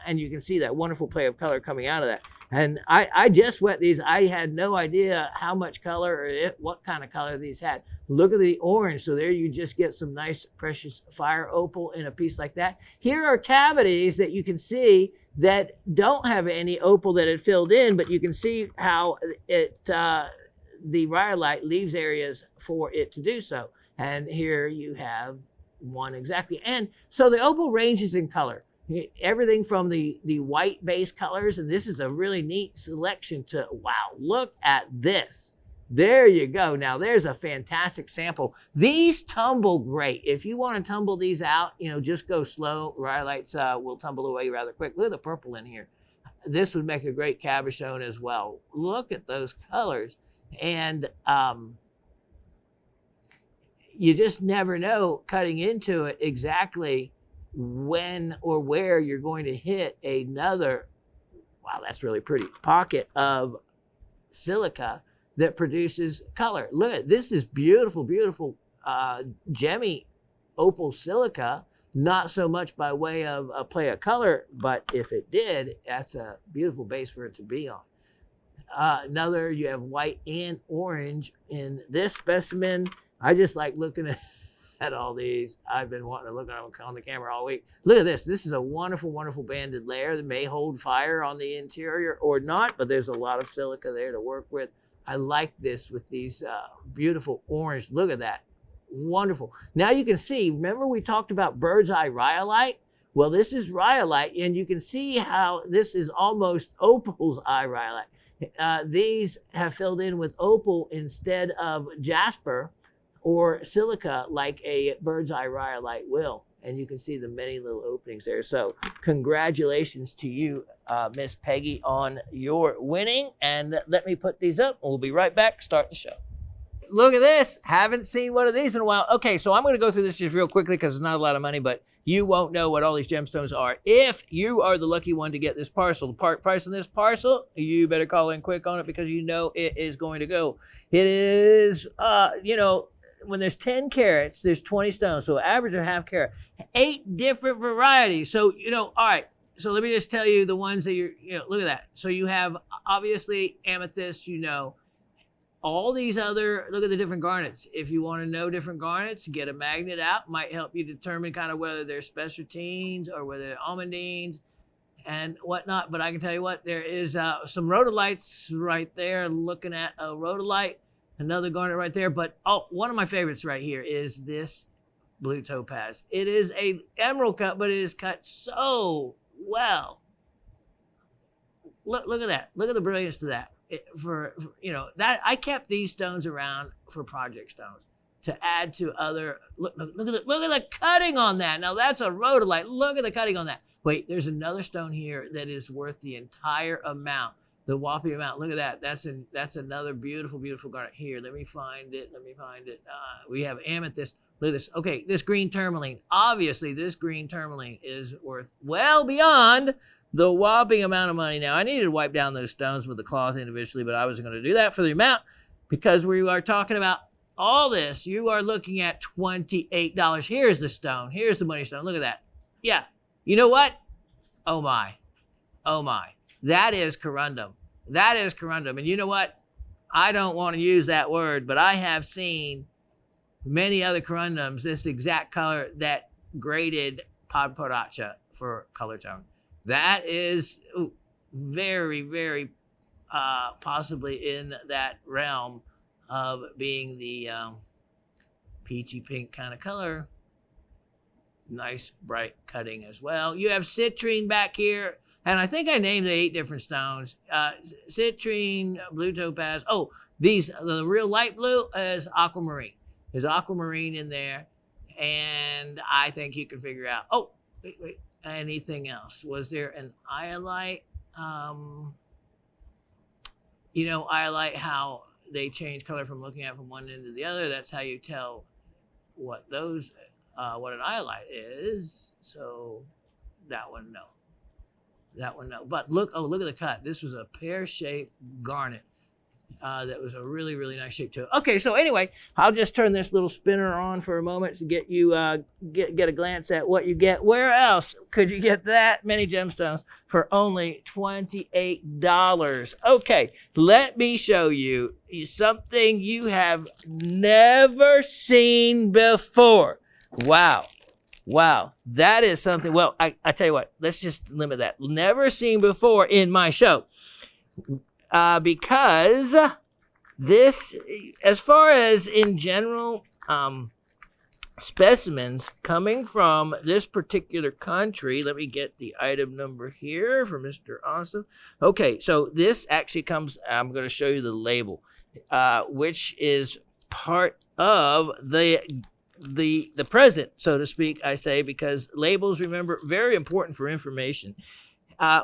A: and you can see that wonderful play of color coming out of that. And I just wet these. I had no idea how much color or what kind of color these had. Look at the orange. So there you just get some nice precious fire opal in a piece like that. Here are cavities that you can see that don't have any opal that it filled in, but you can see how it the rhyolite leaves areas for it to do so. And here you have one exactly. And so the opal ranges in color. Everything from the white base colors, and this is a really neat selection to, wow, look at this. There you go. Now there's a fantastic sample. These tumble great. If you want to tumble these out, just go slow. Rhyolites will tumble away rather quick. Look at the purple in here. This would make a great cabochon as well. Look at those colors. And you just never know cutting into it exactly when or where you're going to hit another, wow, that's really pretty, pocket of silica that produces color. Look, this is beautiful, beautiful gemmy opal silica, not so much by way of a play of color, but if it did, that's a beautiful base for it to be on. Another, you have white and orange in this specimen. I just like looking at all these. I've been wanting to look at them on the camera all week. Look at this. This is a wonderful, wonderful banded layer that may hold fire on the interior or not, but there's a lot of silica there to work with. I like this with these beautiful orange. Look at that. Wonderful. Now you can see, remember we talked about bird's eye rhyolite? Well, this is rhyolite, and you can see how this is almost opal's eye rhyolite. These have filled in with opal instead of jasper or silica like a bird's eye rhyolite will. And you can see the many little openings there. So congratulations to you, Miss Peggy, on your winning. And let me put these up. We'll be right back. Start the show. Look at this. Haven't seen one of these in a while. Okay, so I'm going to go through this just real quickly because it's not a lot of money, but you won't know what all these gemstones are if you are the lucky one to get this parcel. The price on this parcel, you better call in quick on it because you know it is going to go. It is, when there's 10 carats, there's 20 stones. So average of half carat. 8 different varieties. So, all right. So let me just tell you the ones that look at that. So you have obviously amethyst, all these other, look at the different garnets. If you want to know different garnets, get a magnet out. Might help you determine kind of whether they're spessartines or whether they're almandines. and whatnot. But I can tell you what, there is some rhodolites right there. Looking at a rhodolite, another garnet right there. But one of my favorites right here is this blue topaz. It is a emerald cut, but it is cut so well. Look at that. Look at the brilliance to that. For that, I kept these stones around for project stones to add to other. Look at the cutting on that. Now that's a rhodolite. Look at the cutting on that. Wait, there's another stone here that is worth the entire amount, the whopping amount. Look at that. That's another beautiful, beautiful garnet. Here, let me find it. We have amethyst. Look at this. Okay, this green tourmaline. Obviously, this green tourmaline is worth well beyond the whopping amount of money. Now, I needed to wipe down those stones with the cloth individually, but I wasn't going to do that for the amount because we are talking about all this. You are looking at $28. Here's the stone. Here's the money stone. Look at that. Yeah. You know what? Oh, my. Oh, my. That is corundum. That is corundum. And you know what? I don't want to use that word, but I have seen many other corundums this exact color that graded Podporacha for color tone. That is very, very possibly in that realm of being the peachy pink kind of color. Nice bright cutting as well. You have citrine back here, and I think I named the 8 different stones. Citrine, blue topaz. Oh, the real light blue is aquamarine. There's aquamarine in there, and I think you can figure out. Oh, wait. Anything else? Was there an iolite? Iolite, how they change color from looking at from one end to the other. That's how you tell what an iolite is. So that one, no. But look at the cut. This was a pear-shaped garnet. That was a really, really nice shape too. Okay, so anyway, I'll just turn this little spinner on for a moment to get you get a glance at what you get. Where else could you get that many gemstones for only $28? Okay, let me show you something you have never seen before. Wow, that is something. Well, I tell you what, let's just limit that. Never seen before in my show. Because this, as far as in general, specimens coming from this particular country, let me get the item number here for Mr. Awesome. Okay, so this actually comes, I'm going to show you the label, which is part of the present, so to speak, I say, because labels, remember, very important for information.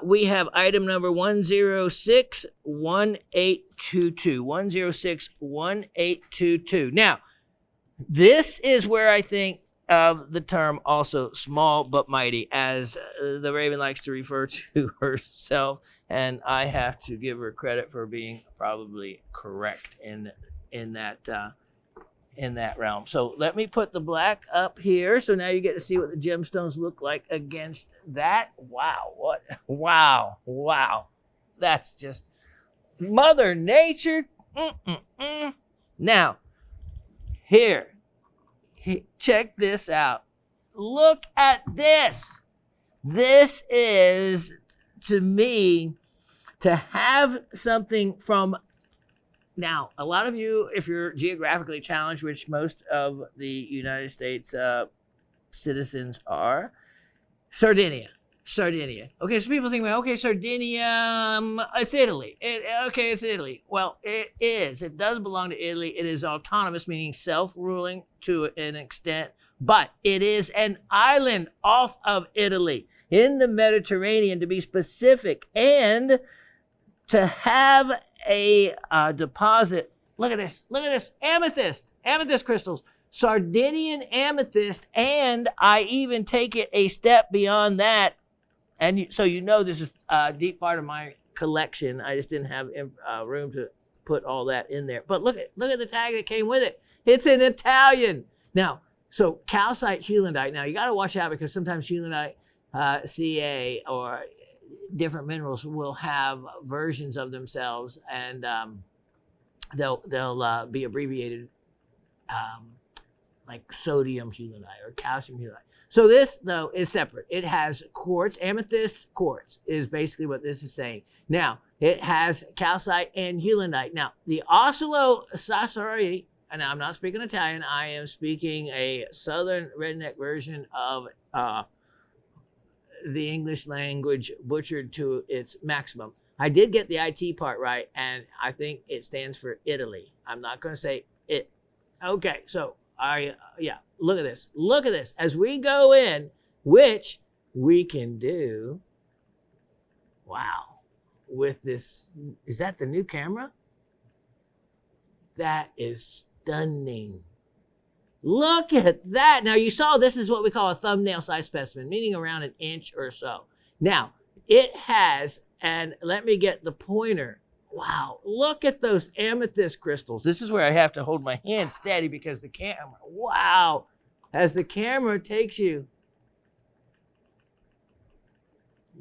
A: We have item number 1061822. 1061822. Now, this is where I think of the term also small but mighty, as the Raven likes to refer to herself, and I have to give her credit for being probably correct in that realm. So let me put the black up here. So now you get to see what the gemstones look like against that. Wow. That's just Mother Nature. Now, here, check this out. Look at this. This is, to me, to have something from. Now, a lot of you, if you're geographically challenged, which most of the United States citizens are, Sardinia. Okay, so people think, okay, Sardinia, it's Italy. It's Italy. Well, it is. It does belong to Italy. It is autonomous, meaning self-ruling to an extent, but it is an island off of Italy in the Mediterranean, to be specific, and to have a deposit. Look at this amethyst crystals, Sardinian amethyst, and I even take it a step beyond that, and so this is a deep part of my collection. I just didn't have room to put all that in there. But look at the tag that came with it. It's in Italian. Now, so calcite Hulandite. Now you got to watch out, because sometimes Hulandite, Ca, or different minerals will have versions of themselves, and they'll be abbreviated like sodium Hulandite or calcium Hulandite. So this, though, is separate. It has quartz, amethyst quartz is basically what this is saying. Now, it has calcite and Hulandite. Now, the Oslo Sassari, and I'm not speaking Italian, I am speaking a southern redneck version of the English language butchered to its maximum. I did get the IT part right, and I think it stands for Italy. I'm not going to say it. Okay, so yeah, look at this. Look at this. As we go in, which we can do, wow, with this. Is that the new camera? That is stunning. Look at that. Now, you saw this is what we call a thumbnail size specimen, meaning around an inch or so. Now, it has, and let me get the pointer. Wow, look at those amethyst crystals. This is where I have to hold my hand steady because the camera, wow, as the camera takes you.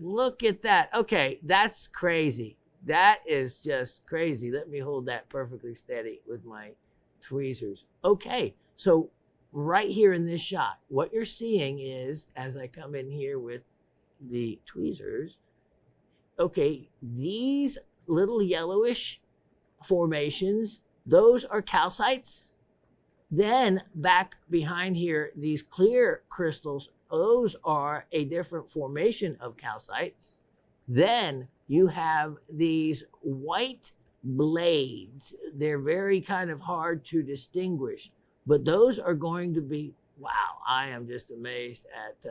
A: Look at that. Okay, that's crazy. That is just crazy. Let me hold that perfectly steady with my tweezers. Okay, so right here in this shot, what you're seeing is, as I come in here with the tweezers, okay, these little yellowish formations, those are calcites. Then back behind here, these clear crystals, those are a different formation of calcites. Then you have these white blades. They're very kind of hard to distinguish, but those are going to be, wow, I am just amazed at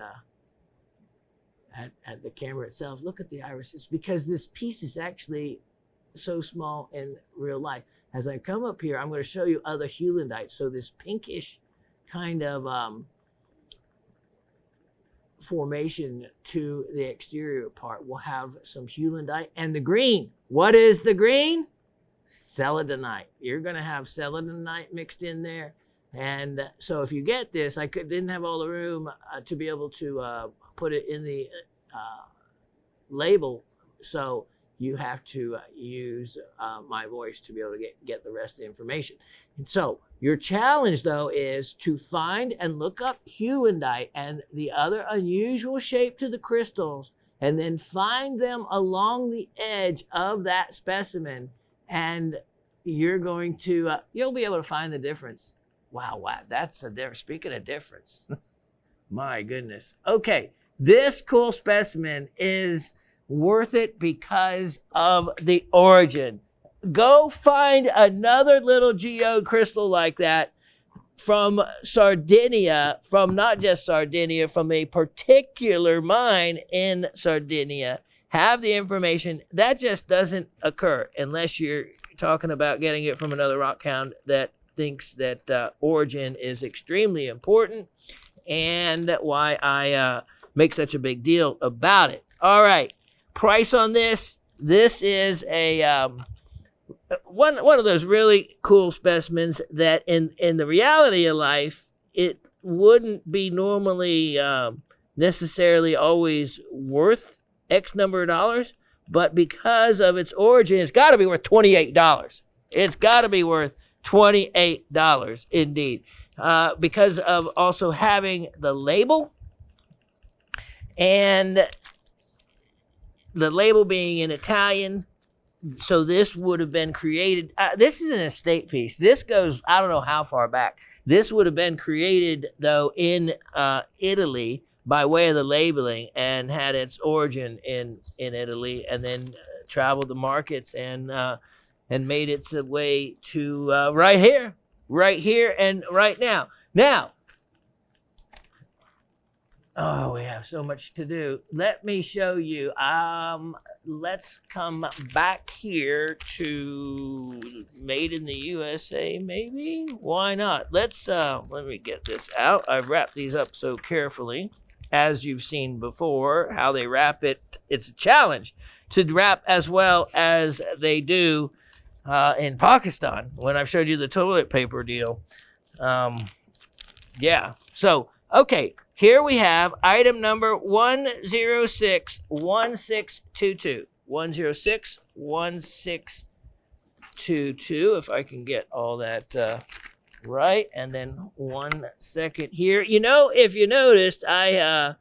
A: the camera itself. Look at the irises, because this piece is actually so small in real life. As I come up here, I'm going to show you other Hulandite. So this pinkish kind of formation to the exterior part will have some Hulandite. And the green, what is the green? Celadonite. You're going to have celadonite mixed in there. And so if you get this, didn't have all the room to be able to put it in the label. So you have to use my voice to be able to get the rest of the information. And so your challenge, though, is to find and look up Hulandite and the other unusual shape to the crystals, and then find them along the edge of that specimen, and you're going to, you'll be able to find the difference. Wow, that's a difference. Speaking of difference, my goodness. Okay, this cool specimen is worth it because of the origin. Go find another little geode crystal like that from Sardinia, from not just Sardinia, from a particular mine in Sardinia. Have the information. That just doesn't occur unless you're talking about getting it from another rock hound that thinks that origin is extremely important, and why I make such a big deal about it. All right, price on this. This is a one of those really cool specimens that in the reality of life, it wouldn't be normally necessarily always worth X number of dollars, but because of its origin, it's got to be worth $28. It's got to be worth $28 indeed, because of also having the label, and the label being in Italian. So this would have been created. This is an estate piece. This goes, I don't know how far back. This would have been created, though, in Italy by way of the labeling, and had its origin in Italy, and then traveled the markets and made its way to right here, and right now. Now, oh, we have so much to do. Let me show you. Let's come back here to Made in the USA, maybe? Why not? Let's, let me get this out. I've wrapped these up so carefully. As you've seen before, how they wrap it. It's a challenge to wrap as well as they do in Pakistan, when I've showed you the toilet paper deal. Yeah, so, okay, here we have item number 1061622. 1061622, if I can get all that right, and then 1 second here. You know, if you noticed, I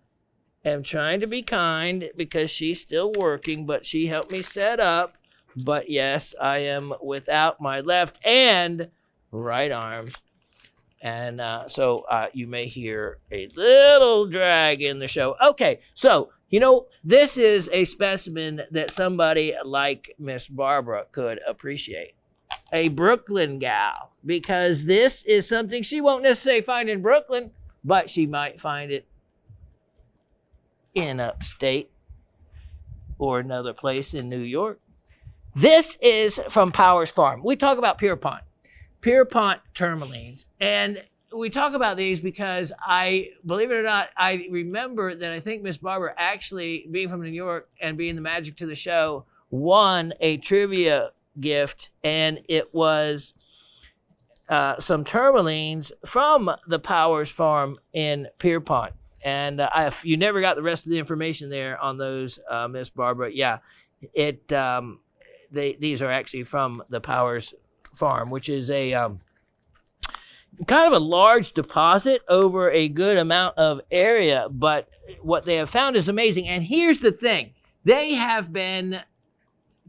A: am trying to be kind because she's still working, but she helped me set up. But yes, I am without my left and right arms. And so you may hear a little drag in the show. Okay, so, you know, this is a specimen that somebody like Miss Barbara could appreciate. A Brooklyn gal, because this is something she won't necessarily find in Brooklyn, but she might find it in upstate or another place in New York. This is from Powers Farm. We talk about Pierpont tourmalines. And we talk about these because believe it or not, I remember that I think Miss Barbara actually, being from New York and being the magic to the show, won a trivia gift, and it was some tourmalines from the Powers Farm in Pierpont. And if you never got the rest of the information there on those, Miss Barbara, yeah, these are actually from the Powers Farm, which is a kind of a large deposit over a good amount of area. But what they have found is amazing. And here's the thing: they have been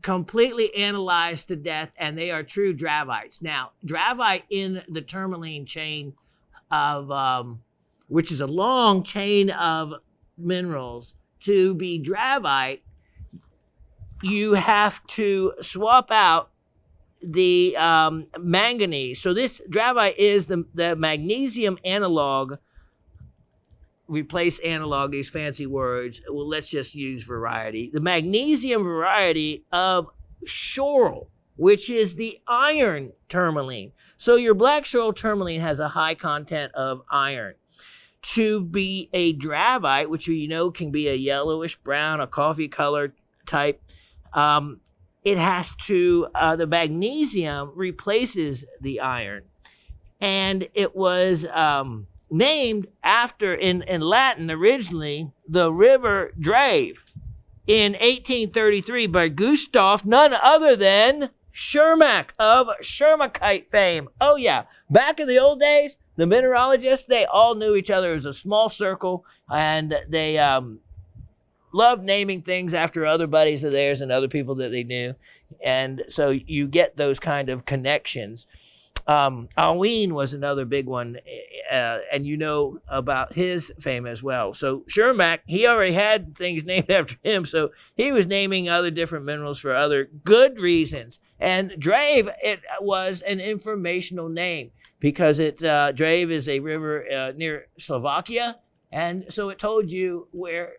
A: completely analyzed to death, and they are true dravites. Now, dravite in the tourmaline chain of which is a long chain of minerals. To be dravite, you have to swap out the manganese. So this dravite is the magnesium analog. Replace analog, these fancy words. Well, let's just use variety. The magnesium variety of Shorel, which is the iron tourmaline. So your black Shorel Tourmaline has a high content of iron. To be a dravite, which you know can be a yellowish brown, a coffee color type, it has to, the magnesium replaces the iron. And it was named after, in Latin originally, the river Drave in 1833 by Gustav, none other than Schermack of Schermakite fame. Oh yeah, back in the old days, the mineralogists, they all knew each other as a small circle, and they loved naming things after other buddies of theirs and other people that they knew. And so you get those kind of connections. Alwyn was another big one, and you know about his fame as well. So Schermack, he already had things named after him, so he was naming other different minerals for other good reasons. And Drave, it was an informational name because Drave is a river near Slovakia, and so it told you where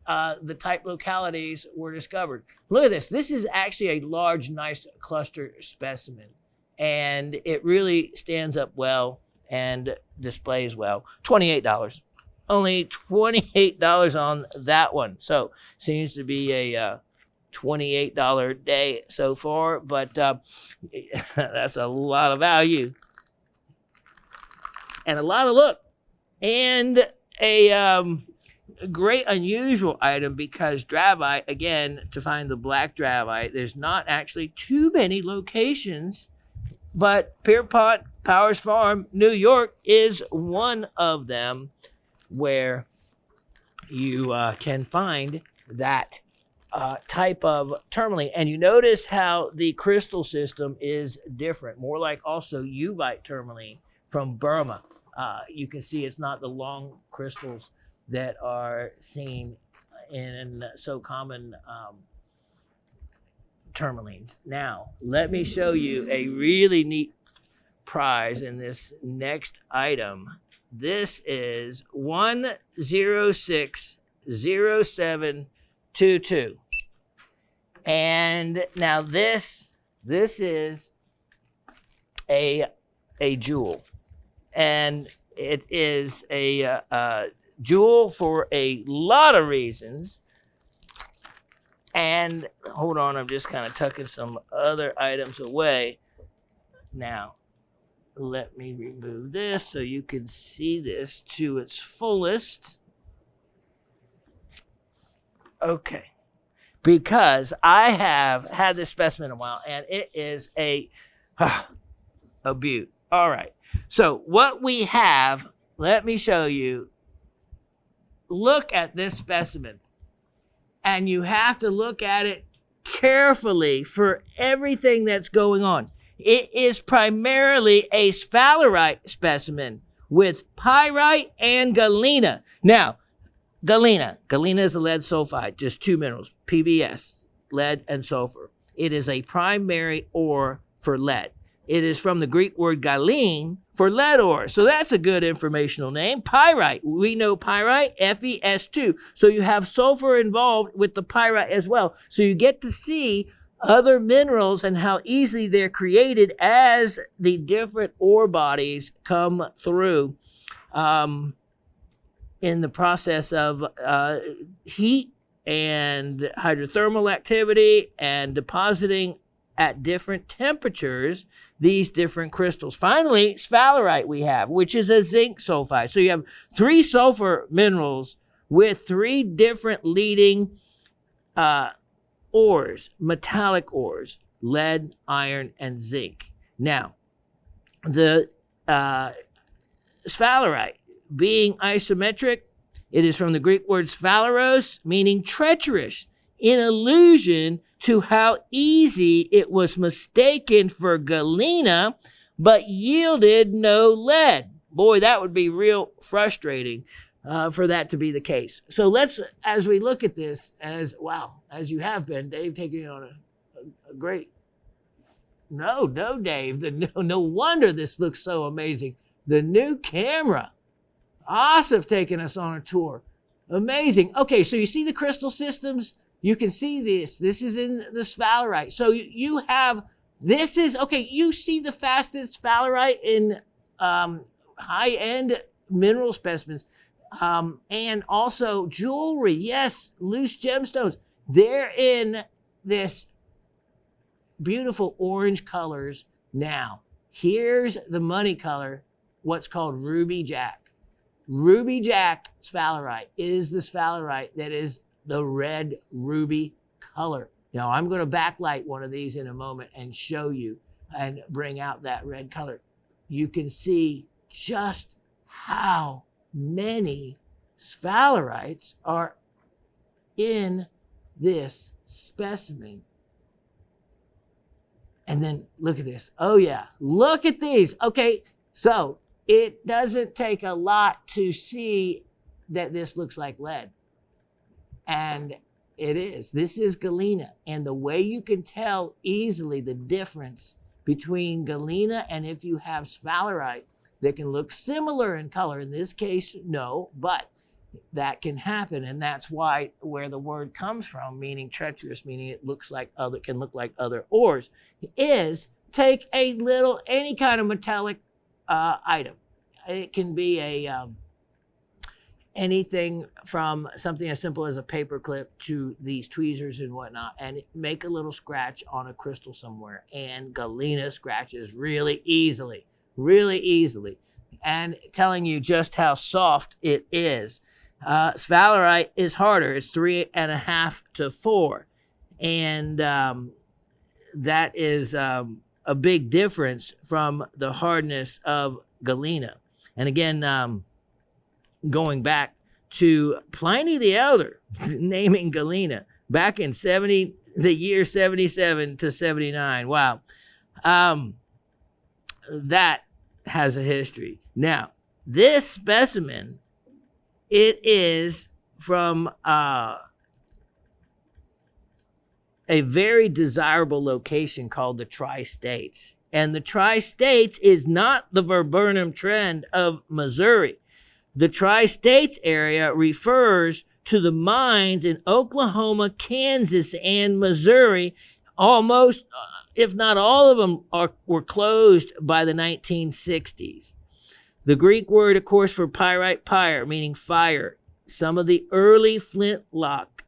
A: the type localities were discovered. Look at this. This is actually a large, nice cluster specimen. And it really stands up well and displays well. $28. Only $28 on that one. So seems to be a $28 day so far, but that's a lot of value. And a lot of look. And a great unusual item, because dravite, again, to find the black dravite, there's not actually too many locations. But Pierpont, Powers Farm, New York is one of them where you can find that type of tourmaline. And you notice how the crystal system is different, more like also Uvite tourmaline from Burma. You can see it's not the long crystals that are seen in so common tourmalines. Now, let me show you a really neat prize in this next item. This is 1060722. And now this is a jewel. And it is a jewel for a lot of reasons. And hold on, I'm just kind of tucking some other items away. Now, let me remove this so you can see this to its fullest. Okay. Because I have had this specimen a while, and it is a beaut. All right. So what we have, let me show you. Look at this specimen. And you have to look at it carefully for everything that's going on. It is primarily a Stellarite specimen with Pyrite and Galena. Now, Galena is a lead sulfide, just two minerals, PBS, lead and sulfur. It is a primary ore for lead. It is from the Greek word galene for lead ore. So that's a good informational name. Pyrite, we know pyrite, FeS2. So you have sulfur involved with the pyrite as well. So you get to see other minerals and how easily they're created as the different ore bodies come through in the process of heat and hydrothermal activity and depositing at different temperatures these different crystals. Finally, Stellarite we have, which is a zinc sulfide. So you have three sulfur minerals with three different leading ores, metallic ores, lead, iron, and zinc. Now, the Stellarite being isometric, it is from the Greek word sphalaros, meaning treacherous, in allusion to how easy it was mistaken for galena, but yielded no lead. Boy, that would be real frustrating for that to be the case. So let's, as we look at this, as you have been, Dave, taking you on a great, no, Dave, no wonder this looks so amazing. The new camera. Asif taking us on a tour. Amazing. Okay, so you see the crystal systems? You can see this. This is in the Stellarite. So you have, this is, okay, you see the fastest Stellarite in high-end mineral specimens. And also jewelry. Yes, loose gemstones. They're in this beautiful orange colors now. Here's the money color, what's called Ruby Jack. Ruby Jack Stellarite is the Stellarite that is the red ruby color. Now, I'm going to backlight one of these in a moment and show you and bring out that red color. You can see just how many Stellarites are in this specimen. And then look at this. Oh, yeah. Look at these. Okay, so it doesn't take a lot to see that this looks like lead. And it is. This is galena. And the way you can tell easily the difference between galena and if you have Stellarite that can look similar in color, in this case, no, but that can happen. And that's why where the word comes from, meaning treacherous, meaning it looks like other, can look like other ores, is take a little, any kind of metallic item. It can be a anything from something as simple as a paper clip to these tweezers and whatnot, and make a little scratch on a crystal somewhere. And galena scratches really easily, and telling you just how soft it is. Stellarite is harder. It's 3.5 to 4, and that is a big difference from the hardness of galena. And again, going back to Pliny the Elder naming galena back in the year 77 to 79. Wow. That has a history. Now, this specimen, it is from a very desirable location called the Tri-States. And the Tri-States is not the viburnum trend of Missouri. The Tri-States area refers to the mines in Oklahoma, Kansas, and Missouri. Almost, if not all of them, were closed by the 1960s. The Greek word, of course, for pyrite, pyre, meaning fire. Some of the early flintlock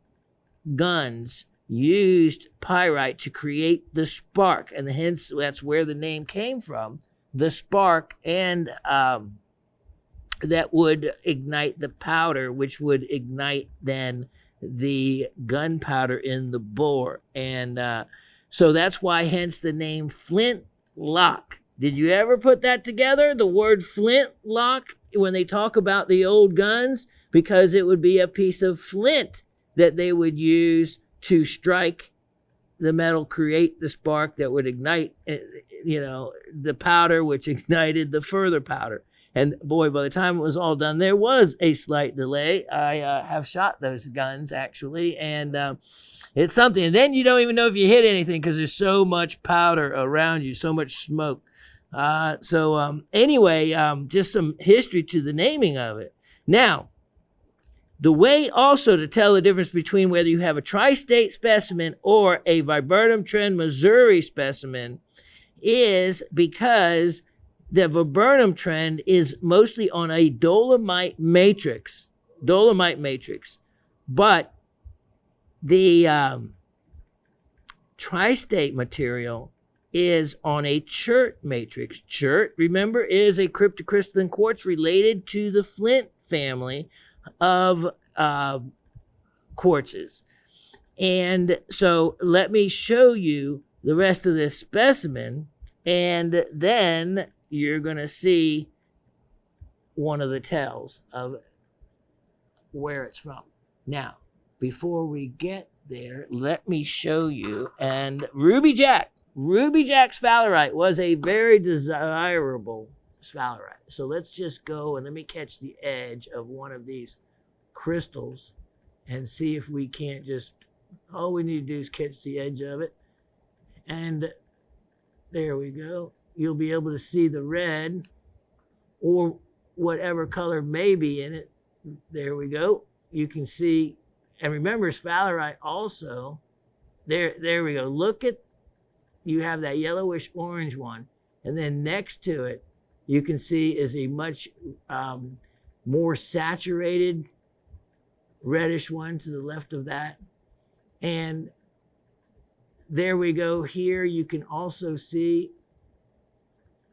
A: guns used pyrite to create the spark, and hence that's where the name came from, the spark, and that would ignite the powder, which would ignite then the gunpowder in the bore. And so that's why hence the name flintlock. Did you ever put that together? The word flintlock, when they talk about the old guns, because it would be a piece of flint that they would use to strike the metal, create the spark that would ignite, the powder, which ignited the further powder. And boy, by the time it was all done, there was a slight delay. I have shot those guns, actually, and it's something. And then you don't even know if you hit anything because there's so much powder around you, so much smoke. Anyway, just some history to the naming of it. Now, the way also to tell the difference between whether you have a tri-state specimen or a viburnum trend Missouri specimen is because the viburnum trend is mostly on a dolomite matrix. But the tri-state material is on a chert matrix. Chert, remember, is a cryptocrystalline quartz related to the flint family of quartzes. And so let me show you the rest of this specimen, and then you're going to see one of the tells of where it's from. Now, before we get there, let me show you. And Ruby Jack's sphalerite was a very desirable sphalerite. So let's just go and let me catch the edge of one of these crystals and see if we can't just, all we need to do is catch the edge of it. And there we go. You'll be able to see the red or whatever color may be in it. There we go. You can see, and remember sphalerite also, there we go. Look at, you have that yellowish orange one, and then next to it, you can see is a much more saturated reddish one to the left of that. And there we go. Here you can also see,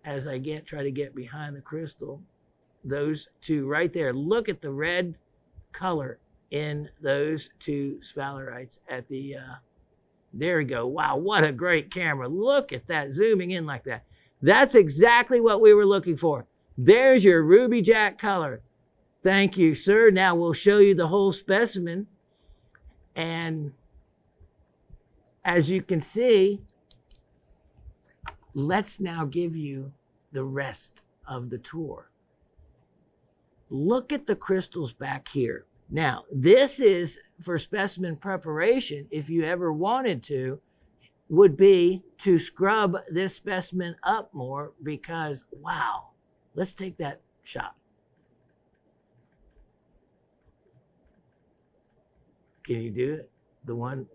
A: as I try to get behind the crystal, those two right there. Look at the red color in those two sphalerites at the, there we go. Wow, what a great camera. Look at that, zooming in like that. That's exactly what we were looking for. There's your Ruby Jack color. Thank you, sir. Now we'll show you the whole specimen. And as you can see, let's now give you the rest of the tour. Look at the crystals back here. Now, this is for specimen preparation, if you ever wanted to, would be to scrub this specimen up more because, wow, let's take that shot. Can you do it? The one?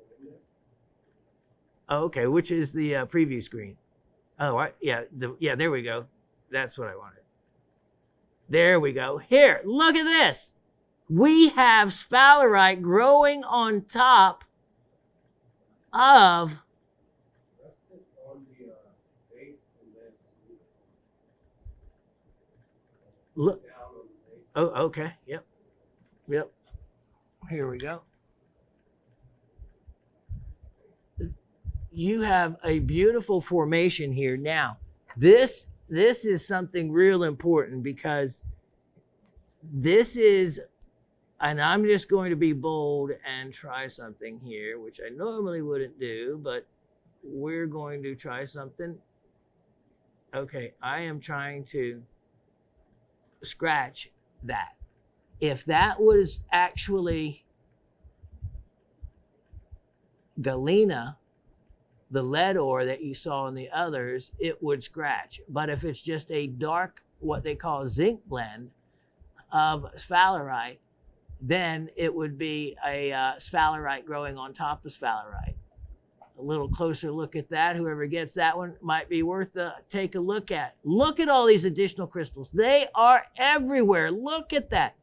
A: Oh, okay, which is the preview screen? Oh, yeah, there we go. That's what I wanted. There we go. Here, look at this. We have sphalerite growing on top of look. Oh, okay. Yep. Here we go. You have a beautiful formation here. Now, this is something real important because this is, and I'm just going to be bold and try something here, which I normally wouldn't do, but we're going to try something. Okay, I am trying to scratch that. If that was actually galena, the lead ore that you saw in the others, it would scratch. But if it's just a dark, what they call zinc blend of sphalerite, then it would be a sphalerite growing on top of sphalerite. A little closer look at that. Whoever gets that one might be worth take a look at. Look at all these additional crystals. They are everywhere. Look at that.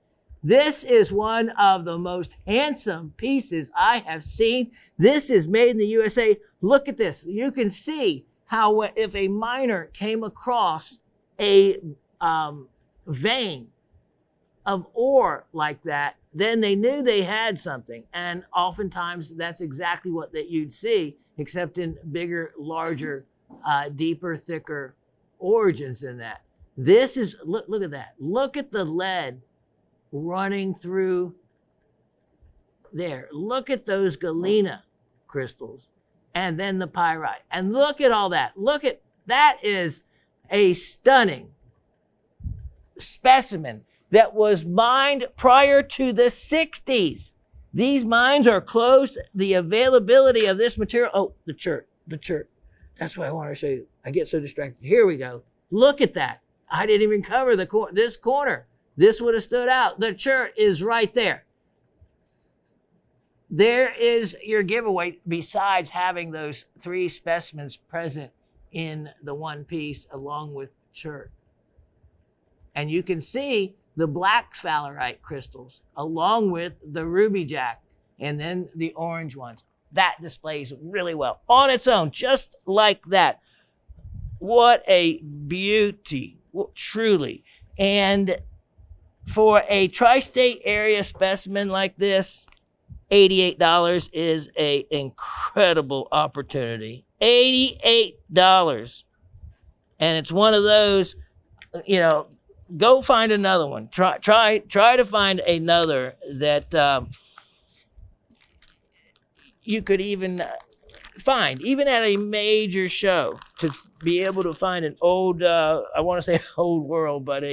A: This is one of the most handsome pieces I have seen. This is made in the USA. Look at this. You can see how if a miner came across a vein of ore like that, then they knew they had something. And oftentimes that's exactly what that you'd see, except in bigger, larger, deeper, thicker origins in that. This is, look at that. Look at the lead running through there. Look at those galena crystals and then the pyrite. And look at all that. Look at, that is a stunning specimen that was mined prior to the 60s. These mines are closed. The availability of this material, oh, the chert. That's what I want to show you. I get so distracted. Here we go. Look at that. I didn't even cover this corner. This would have stood out. The chert is right there. There is your giveaway besides having those 3 specimens present in the one piece along with chert. And you can see the black sphalerite crystals along with the ruby jack and then the orange ones. That displays really well on its own, just like that. What a beauty, truly. And for a tri-state area specimen like this, $88 is an incredible opportunity. $88. And it's one of those, you know, go find another one. Try to find another that you could even find, even at a major show, to be able to find an old, I want to say old world, but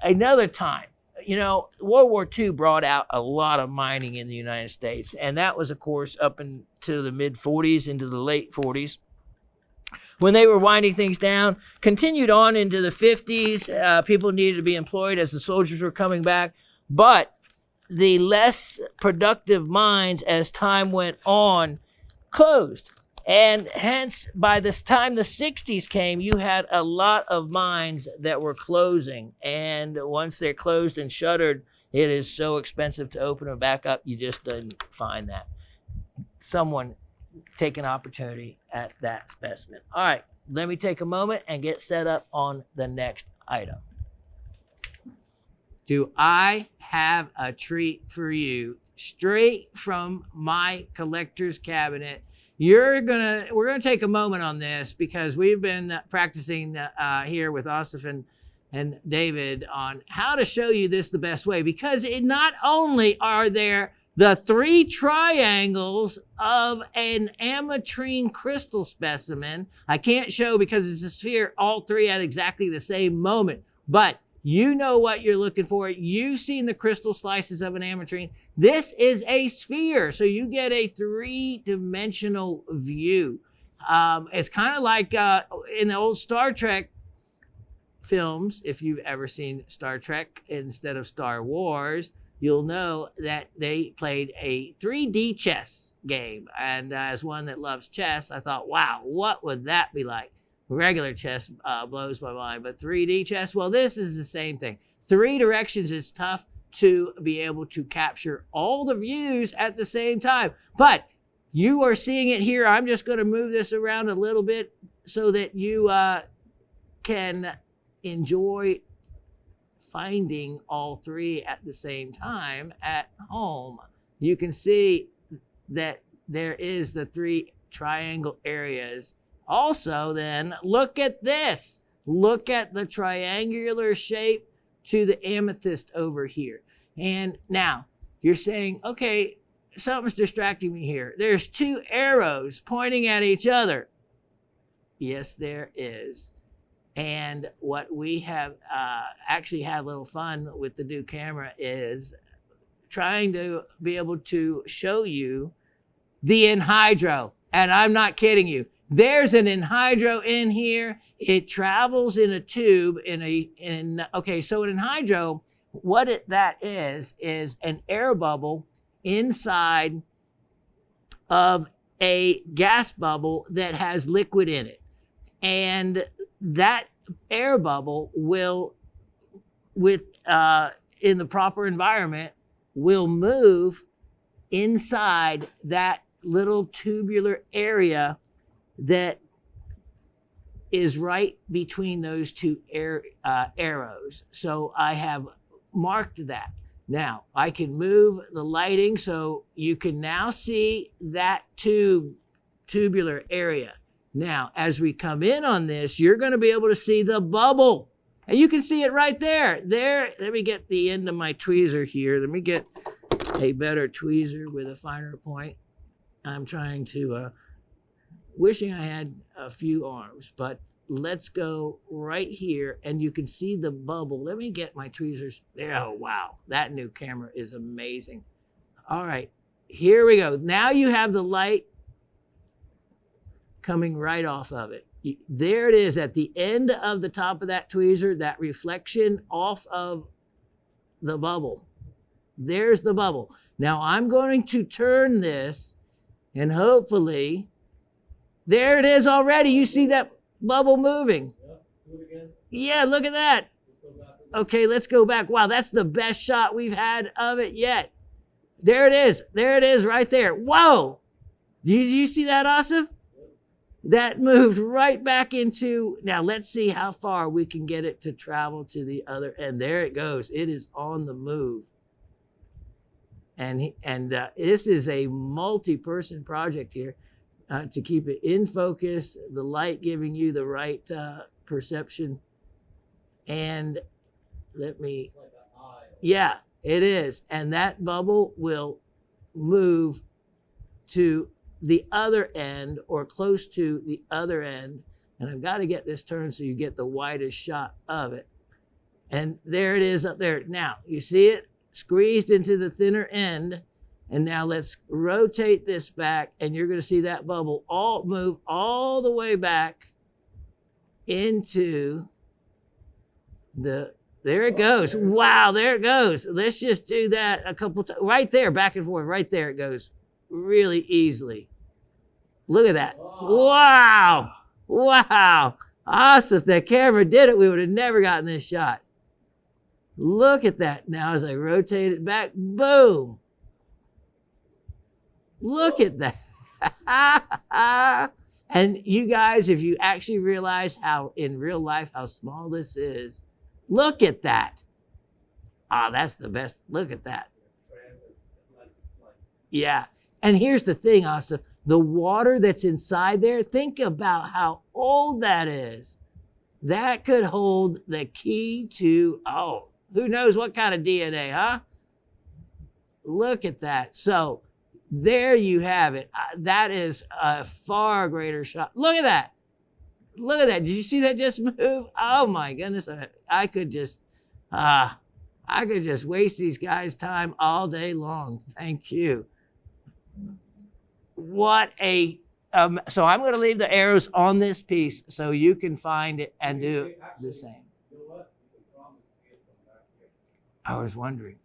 A: another time. You know, World War II brought out a lot of mining in the United States, and that was, of course, up into the mid-40s, into the late 40s. When they were winding things down, continued on into the 50s. People needed to be employed as the soldiers were coming back, but the less productive mines, as time went on, closed. And hence, by this time the 60s came, you had a lot of mines that were closing. And once they're closed and shuttered, it is so expensive to open them back up, you just didn't find that. Someone take an opportunity at that specimen. All right, let me take a moment and get set up on the next item. Do I have a treat for you straight from my collector's cabinet? We're gonna take a moment on this because we've been practicing here with Asif and David on how to show you this the best way, because it not only are there the 3 triangles of an ametrine crystal specimen. I can't show because it's a sphere, all 3 at exactly the same moment, but you know what you're looking for. You've seen the crystal slices of an ametrine. This is a sphere, so you get a 3-dimensional view. It's kind of like in the old Star Trek films. If you've ever seen Star Trek instead of Star Wars, you'll know that they played a 3D chess game. And as one that loves chess, I thought, wow, what would that be like? Regular chess blows my mind, but 3D chess, well, this is the same thing. 3 directions is tough to be able to capture all the views at the same time. But you are seeing it here. I'm just going to move this around a little bit so that you can enjoy finding all 3 at the same time at home. You can see that there is the 3 triangle areas. Also, then, look at this. Look at the triangular shape to the amethyst over here. And now, you're saying, okay, something's distracting me here. There's 2 arrows pointing at each other. Yes, there is. And what we have actually had a little fun with the new camera is trying to be able to show you the anhydro. And I'm not kidding you. There's an anhydro in here. It travels in a tube okay, so an anhydro, what that is an air bubble inside of a gas bubble that has liquid in it. And that air bubble will, in the proper environment, will move inside that little tubular area that is right between those 2 arrows. So I have marked that. Now I can move the lighting so you can now see that tubular area. Now, as we come in on this, you're going to be able to see the bubble. And you can see it right there. There, let me get the end of my tweezer here. Let me get a better tweezer with a finer point. I'm trying to, wishing I had a few arms, but let's go right here and you can see the bubble. Let me get my tweezers there. Oh, wow. That new camera is amazing. All right, here we go. Now you have the light coming right off of it. There it is at the end of the top of that tweezer, that reflection off of the bubble. There's the bubble. Now I'm going to turn this and hopefully, there it is already. You see that bubble moving? Yeah, look at that. Okay, let's go back. Wow, that's the best shot we've had of it yet. There it is. There it is right there. Whoa. Did you see that, Asif? That moved right back into, now let's see how far we can get it to travel to the other end. There it goes. It is on the move. And this is a multi-person project here to keep it in focus, the light giving you the right perception. And let me, yeah, it is. And that bubble will move to the other end or close to the other end. And I've got to get this turned so you get the widest shot of it. And there it is up there. Now, you see it squeezed into the thinner end. And now let's rotate this back and you're going to see that bubble all move all the way back into the, there it goes. Wow, there it goes. Let's just do that a couple times. Right there, back and forth, right there it goes really easily. Look at that. Wow. Wow. Awesome. If that camera did it, we would have never gotten this shot. Look at that. Now as I rotate it back, boom. Look at that. And you guys, if you actually realize how in real life, how small this is, look at that. Ah, that's the best. Look at that. Yeah. And here's the thing, Asif. The water that's inside there, think about how old that is. That could hold the key to, oh, who knows what kind of DNA, huh? Look at that. So there you have it. That is a far greater shot. Look at that. Look at that. Did you see that just move? Oh my goodness. I could just waste these guys' time all day long. Thank you. What a, so I'm going to leave the arrows on this piece so you can find it and do the same. I was wondering.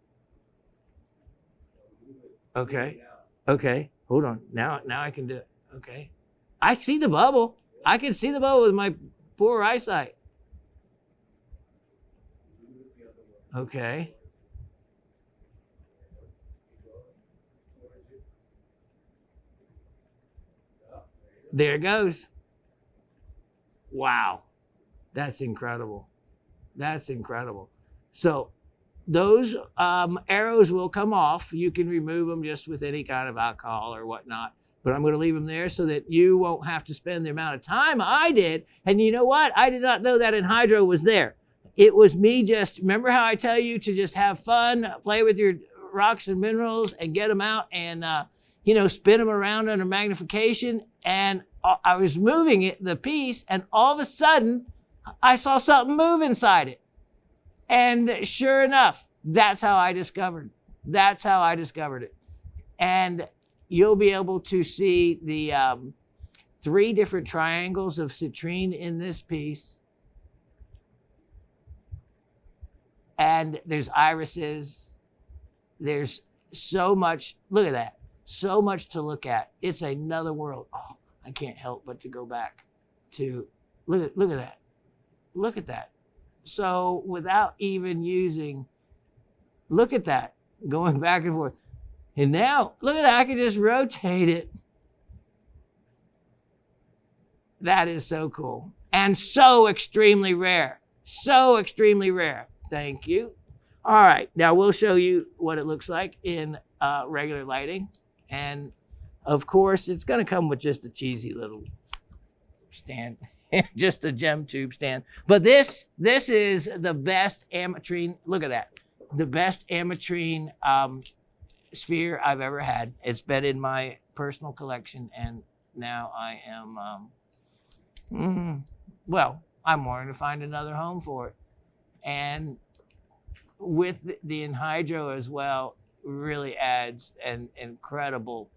A: Okay. Okay. Hold on. Now I can do it. Okay. I see the bubble. I can see the bubble with my poor eyesight. Okay. There it goes. Wow. That's incredible. That's incredible. So those arrows will come off. You can remove them just with any kind of alcohol or whatnot. But I'm going to leave them there so that you won't have to spend the amount of time I did. And you know what? I did not know that in hydro was there. It was me just, remember how I tell you to just have fun, play with your rocks and minerals and get them out and, spin them around under magnification. And I was moving it, the piece, and all of a sudden, I saw something move inside it. And sure enough, that's how I discovered. That's how I discovered it. And you'll be able to see the 3 different triangles of citrine in this piece. And there's irises. There's so much, look at that. So much to look at. It's another world. Oh, I can't help but to go back to, look at that. Look at that. So without even using, look at that, going back and forth. And now, look at that, I can just rotate it. That is so cool. And so extremely rare. So extremely rare. Thank you. All right, now we'll show you what it looks like in regular lighting. And of course, it's gonna come with just a cheesy little stand, just a gem tube stand. But this is the best ametrine. Look at that, the best ametrine sphere I've ever had. It's been in my personal collection, and now I am, I'm wanting to find another home for it. And with the anhydro as well, really adds an incredible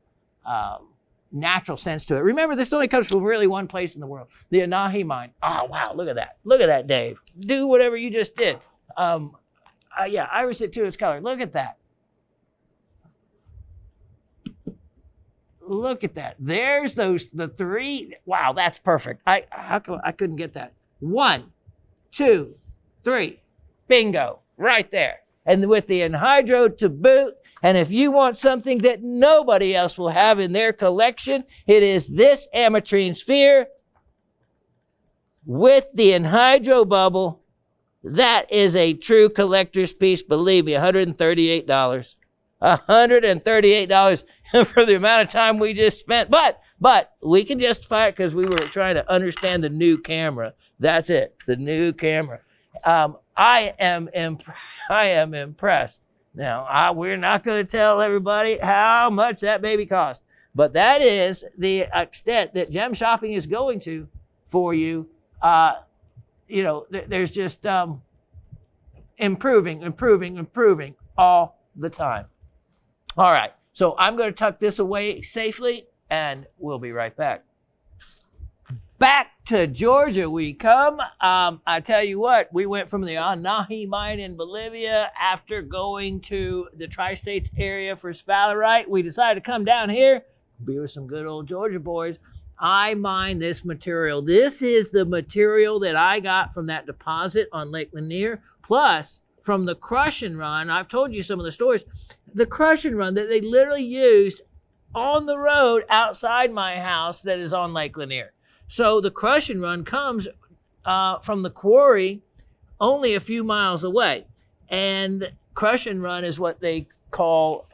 A: natural sense to it. Remember, this only comes from really one place in the world, the Anahi mine. Oh, wow, look at that. Look at that, Dave. Do whatever you just did. Yeah, iris it to its color. Look at that. Look at that. There's the three. Wow, that's perfect. How come I couldn't get that? 1, 2, 3. Bingo. Right there. And with the anhydro to boot, and if you want something that nobody else will have in their collection, it is this ametrine sphere with the anhydro bubble. That is a true collector's piece. Believe me, $138. $138 for the amount of time we just spent. But we can justify it because we were trying to understand the new camera. That's it, the new camera. I am impressed. Now, we're not going to tell everybody how much that baby cost, but that is the extent that gem shopping is going to for you. There's just improving all the time. All right, so I'm going to tuck this away safely, and we'll be right back. Back to Georgia we come. I tell you what, we went from the Anahi mine in Bolivia after going to the Tri-States area for Stellarite. We decided to come down here, be with some good old Georgia boys. I mine this material. This is the material that I got from that deposit on Lake Lanier, plus from the crush and run. I've told you some of the stories. The crush and run that they literally used on the road outside my house that is on Lake Lanier. So the crush and run comes from the quarry only a few miles away. And crush and run is what they call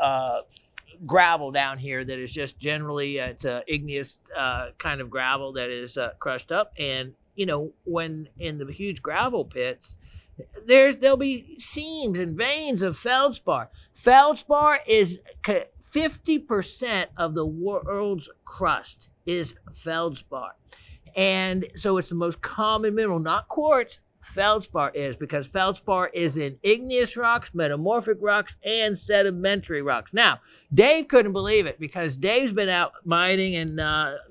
A: gravel down here that is just generally, it's a igneous kind of gravel that is crushed up. And, when in the huge gravel pits, there'll be seams and veins of feldspar. Feldspar is 50% of the world's crust is feldspar. And so it's the most common mineral, not quartz. Feldspar is, because feldspar is in igneous rocks, metamorphic rocks, and sedimentary rocks. Now, Dave couldn't believe it because Dave's been out mining and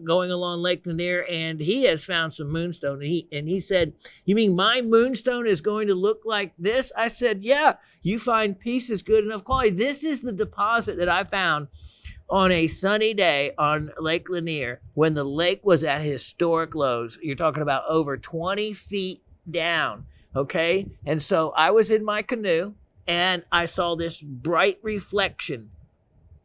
A: going along Lake Lanier, and he has found some moonstone. And he said, "You mean my moonstone is going to look like this?" I said, "Yeah, you find pieces good enough quality." This is the deposit that I found on a sunny day on Lake Lanier when the lake was at historic lows. You're talking about over 20 feet down, okay? And so I was in my canoe and I saw this bright reflection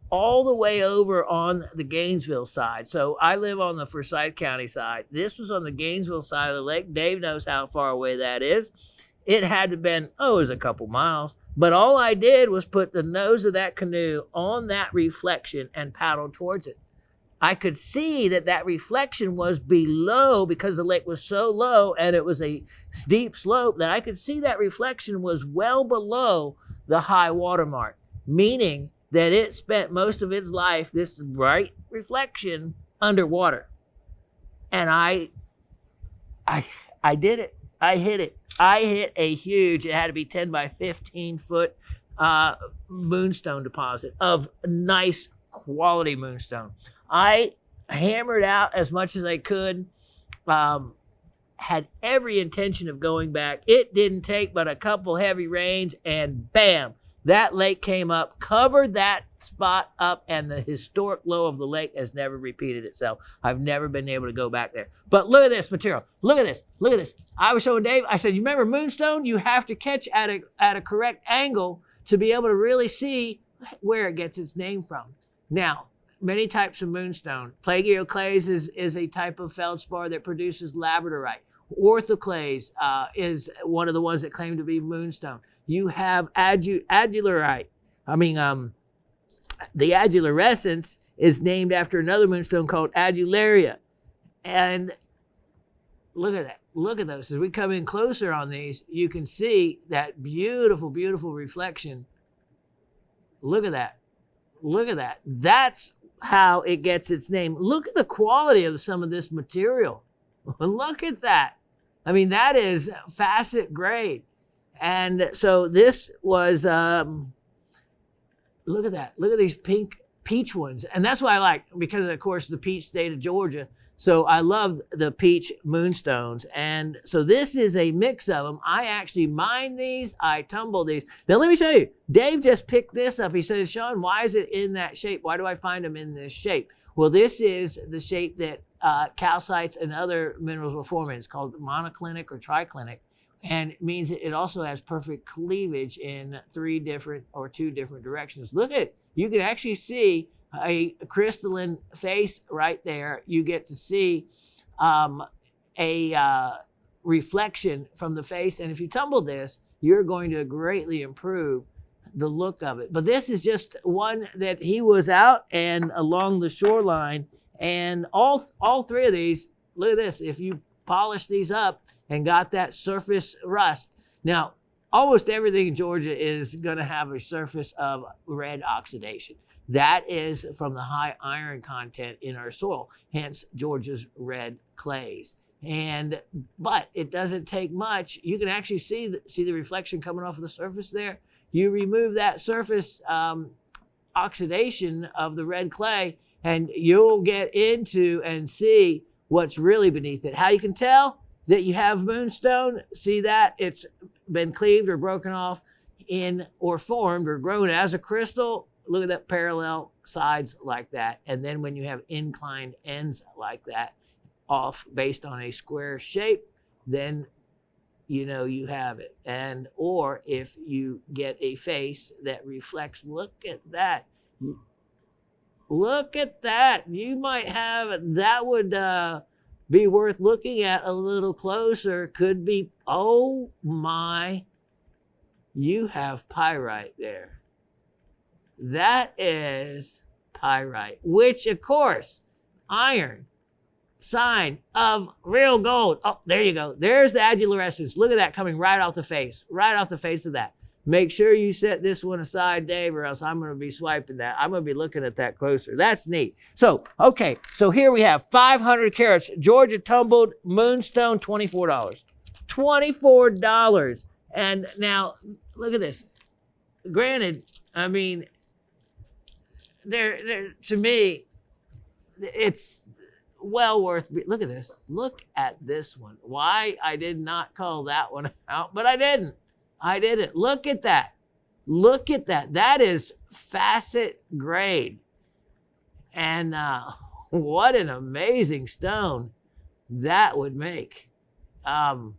A: all the way over on the Gainesville side. So I live on the Forsyth County side. This was on the Gainesville side of the lake. Dave knows how far away that is. It had to have been, it was a couple miles. But all I did was put the nose of that canoe on that reflection and paddle towards it. I could see that reflection was below, because the lake was so low and it was a steep slope, that I could see that reflection was well below the high water mark, meaning that it spent most of its life, this bright reflection, underwater. And I did it. I hit it. I hit a huge, it had to be 10 by 15 foot moonstone deposit of nice quality moonstone. I hammered out as much as I could, had every intention of going back. It didn't take but a couple heavy rains, and bam, that lake came up, covered that spot up, and the historic low of the lake has never repeated itself. I've never been able to go back there. But look at this material. Look at this. Look at this. I was showing Dave, I said, you remember moonstone? You have to catch at a correct angle to be able to really see where it gets its name from. Now, many types of moonstone. Plagioclase is a type of feldspar that produces labradorite. Orthoclase is one of the ones that claim to be moonstone. You have adularite. The adularescence is named after another moonstone called adularia. And Look at that. Look at those. As we come in closer on these, you can see that beautiful, beautiful reflection. Look at that. Look at that. That's how it gets its name. Look at the quality of some of this material. Look at that. I mean, that is facet grade. And so this was, look at that. Look at these pink peach ones. And that's why I like, because of course, the peach state of Georgia. So I love the peach moonstones. And so this is a mix of them. I actually mine these. I tumble these. Now let me show you. Dave just picked this up. He says, Shawn, why is it in that shape? Why do I find them in this shape? Well, this is the shape that calcites and other minerals will form in. It's called monoclinic or triclinic. And it means it also has perfect cleavage in 2 different directions. Look at it. You can actually see a crystalline face right there. You get to see a reflection from the face. And if you tumble this, you're going to greatly improve the look of it. But this is just one that he was out and along the shoreline. And all 3 of these, look at this. If you polish these up and got that surface rust. Now, almost everything in Georgia is going to have a surface of red oxidation. That is from the high iron content in our soil, hence Georgia's red clays. But it doesn't take much. You can actually see the reflection coming off of the surface there. You remove that surface oxidation of the red clay, and you'll get into and see what's really beneath it. How you can tell that you have moonstone, see that it's been cleaved or broken off or formed or grown as a crystal. Look at that parallel sides like that. And then when you have inclined ends like that off based on a square shape, then you know you have it. Or if you get a face that reflects, look at that. Look at that. You might have, that would be worth looking at a little closer. Could be, oh my, you have pyrite there. That is pyrite, which of course, iron, sign of real gold. Oh, there you go. There's the adulorescence. Look at that coming right off the face of that. Make sure you set this one aside, Dave, or else I'm going to be swiping that. I'm going to be looking at that closer. That's neat. So, okay. So here we have 500 carats, Georgia tumbled moonstone, $24. $24. And now, look at this. Granted, I mean, to me, it's well worth. Look at this. Look at this one. Why I did not call that one out, but I didn't. Look at that. Look at that. That is facet grade. And what an amazing stone that would make. To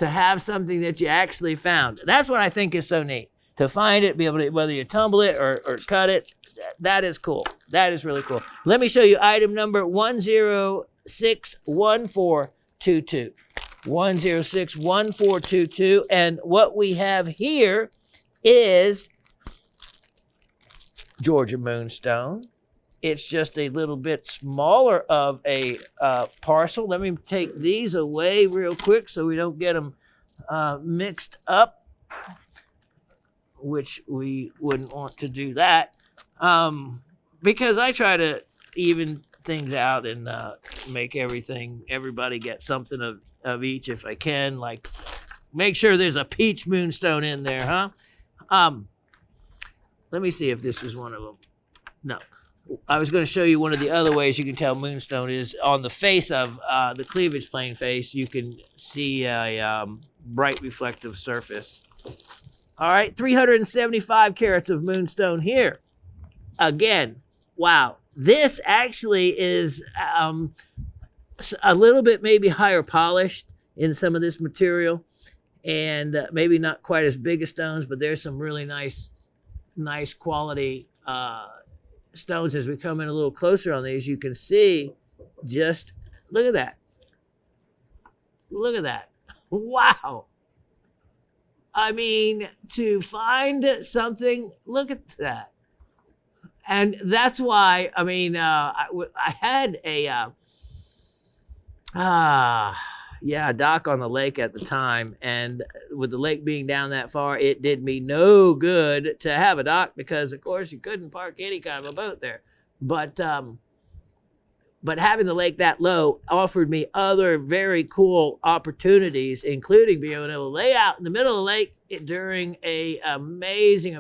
A: have something that you actually found. That's what I think is so neat. To find it, be able to, whether you tumble it or cut it, that is cool. That is really cool. Let me show you item number 1061422. 1061422. And what we have here is Georgia moonstone. It's just a little bit smaller of a parcel. Let me take these away real quick so we don't get them mixed up, which we wouldn't want to do that, because I try to even things out and make everybody get something of each if I can, like make sure there's a peach moonstone in there, huh? Let me see if this is one of them. No. I was going to show you one of the other ways you can tell moonstone is on the face of the cleavage plane face. You can see a bright reflective surface. All right, 375 carats of moonstone here. Again, wow. This actually is a little bit maybe higher polished in some of this material, and maybe not quite as big as stones, but there's some really nice quality stones. As we come in a little closer on these, you can see just, look at that. Look at that. Wow. I mean, to find something, look at that. And that's why, I mean, I had Yeah, a dock on the lake at the time. And with the lake being down that far, it did me no good to have a dock because, of course, you couldn't park any kind of a boat there. But having the lake that low offered me other very cool opportunities, including being able to lay out in the middle of the lake during a amazing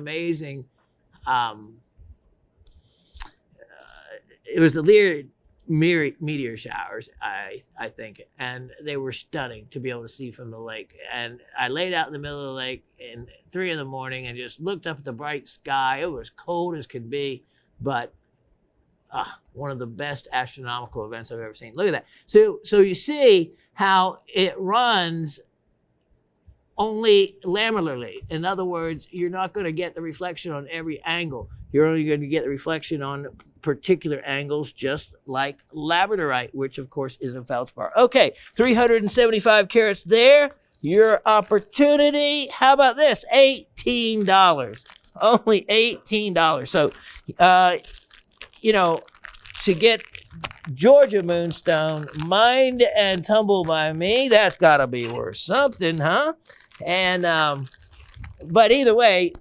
A: it was the meteor showers, I think, and they were stunning to be able to see from the lake. And I laid out in the middle of the lake in 3 a.m. and just looked up at the bright sky. It was cold as could be, but one of the best astronomical events I've ever seen. Look at that. So you see how it runs only lamellarly. In other words, you're not going to get the reflection on every angle. You're only going to get the reflection on particular angles, just like labradorite, which of course is a feldspar. Okay, 375 carats there. Your opportunity. How about this? $18. Only $18. So, to get Georgia moonstone mined and tumbled by me, that's got to be worth something, huh? And but either way,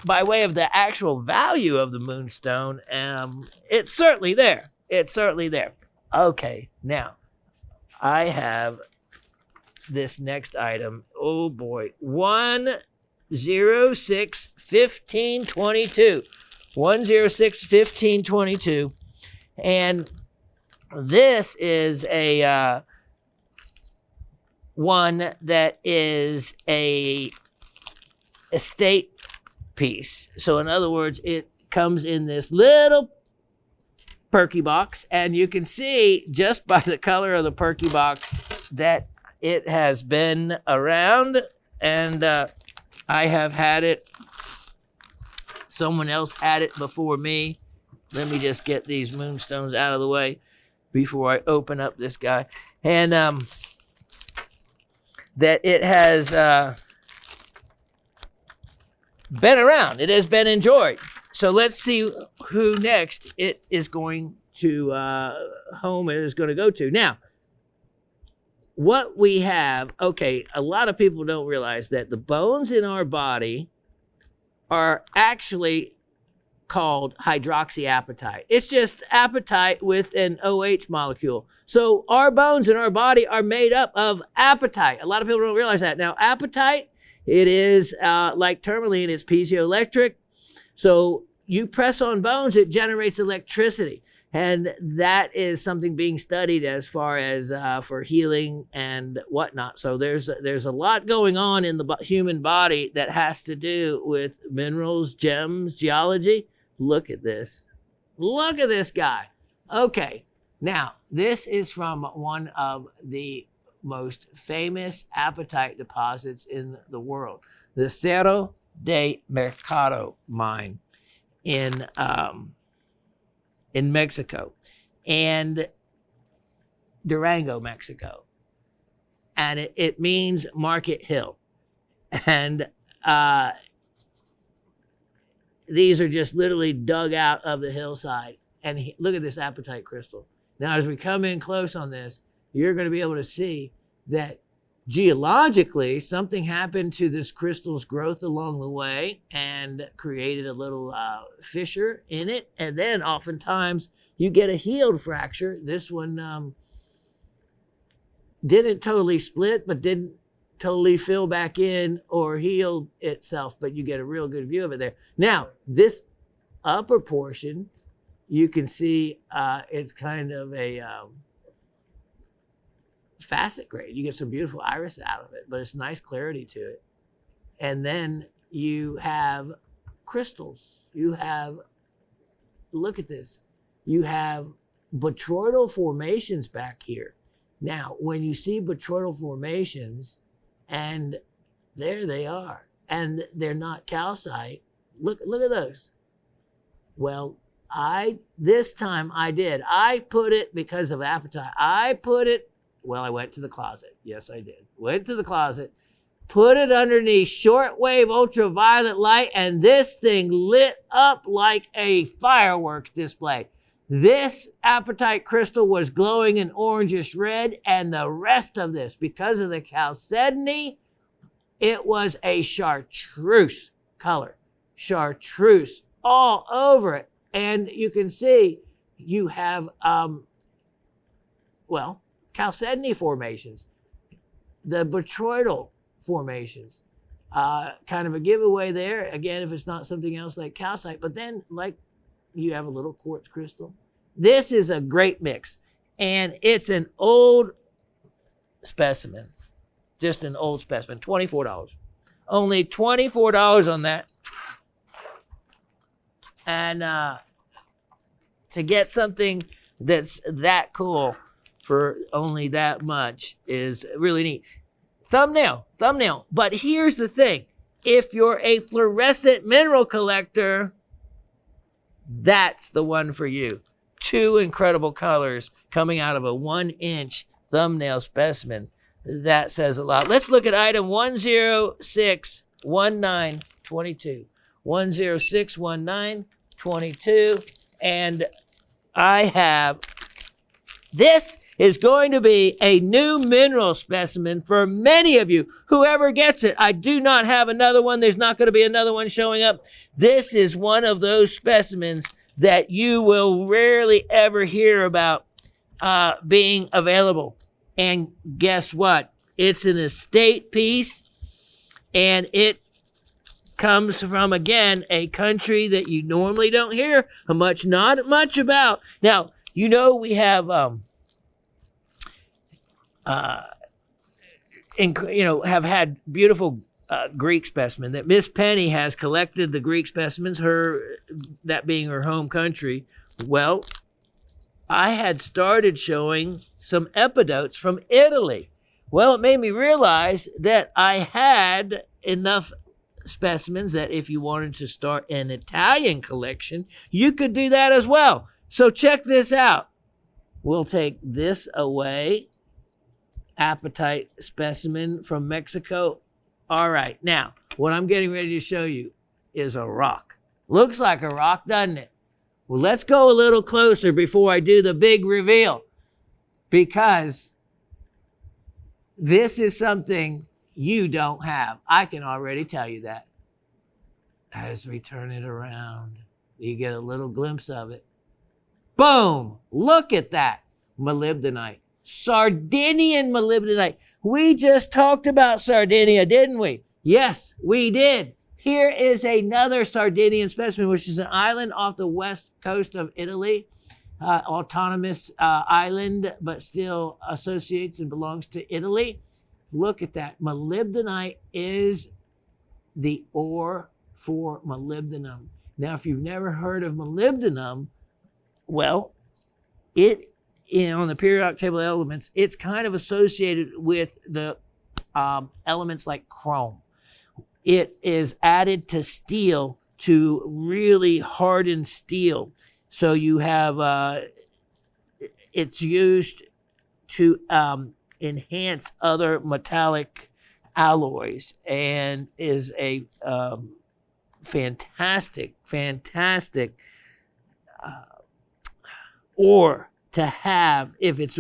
A: by way of the actual value of the moonstone, it's certainly there. It's certainly there. Okay, now I have this next item. Oh boy, 1061522. 1061522. And this is a one that is a estate piece. So in other words, it comes in this little perky box, and you can see just by the color of the perky box that it has been around, and I have had it. Someone else had it before me. Let me just get these moonstones out of the way before I open up this guy. And that it has been around. It has been enjoyed. So let's see who next it is going to, home it is going to go to. Now, what we have, okay, a lot of people don't realize that the bones in our body are actually called hydroxyapatite. It's just apatite with an OH molecule. So our bones in our body are made up of apatite. A lot of people don't realize that. Now, apatite, it is like tourmaline, it's piezoelectric. So you press on bones, it generates electricity. And that is something being studied as far as for healing and whatnot. So there's a lot going on in the human body that has to do with minerals, gems, geology. Look at this. Look at this guy. Okay, now this is from one of the most famous apatite deposits in the world, the Cerro de Mercado mine in Mexico and Durango, Mexico. And it means Market Hill. And these are just literally dug out of the hillside. And look at this apatite crystal. Now, as we come in close on this, you're going to be able to see that geologically, something happened to this crystal's growth along the way and created a little fissure in it. And then oftentimes you get a healed fracture. This one didn't totally split, but didn't totally fill back in or heal itself, but you get a real good view of it there. Now, this upper portion, you can see it's kind of a facet grade. You get some beautiful iris out of it, but it's nice clarity to it. And then you have crystals. You have, look at this, you have botryoidal formations back here. Now, when you see botryoidal formations, and there they are, and they're not calcite, look at those. Well, this time I did. I put it because of apatite. I went to the closet. Yes, I did. Went to the closet, put it underneath shortwave ultraviolet light, and this thing lit up like a fireworks display. This apatite crystal was glowing an orangish red, and the rest of this, because of the chalcedony, it was a chartreuse color. Chartreuse all over it. And you can see you have, chalcedony formations, the botryoidal formations. Kind of a giveaway there, again, if it's not something else like calcite. But then, like, you have a little quartz crystal. This is a great mix, and it's an old specimen. Just an old specimen, $24. Only $24 on that. And to get something that's that cool for only that much is really neat. Thumbnail. But here's the thing. If you're a fluorescent mineral collector, that's the one for you. 2 incredible colors coming out of a 1-inch thumbnail specimen. That says a lot. Let's look at item 1061922. 1061922. And I have, this is going to be a new mineral specimen for many of you. Whoever gets it, I do not have another one. There's not going to be another one showing up. This is one of those specimens that you will rarely ever hear about being available. And guess what? It's an estate piece, and it comes from, again, a country that you normally don't hear not much about. Now, you know we have have had beautiful Greek specimen that Miss Penny has collected the Greek specimens, that being her home country. Well, I had started showing some epidotes from Italy. Well, it made me realize that I had enough specimens that if you wanted to start an Italian collection, you could do that as well. So check this out. We'll take this away. Apatite specimen from Mexico. All right, now, what I'm getting ready to show you is a rock. Looks like a rock, doesn't it? Well, let's go a little closer before I do the big reveal, because this is something you don't have. I can already tell you that. As we turn it around, you get a little glimpse of it. Boom! Look at that. Molybdenite. Sardinian molybdenite. We just talked about Sardinia, didn't we? Yes, we did. Here is another Sardinian specimen, which is an island off the west coast of Italy. Autonomous island, but still associates and belongs to Italy. Look at that. Molybdenite is the ore for molybdenum. Now, if you've never heard of molybdenum, well, on the periodic table of elements, it's kind of associated with the elements like chrome. It is added to steel to really harden steel. So you have, it's used to enhance other metallic alloys, and is a fantastic ore to have if it's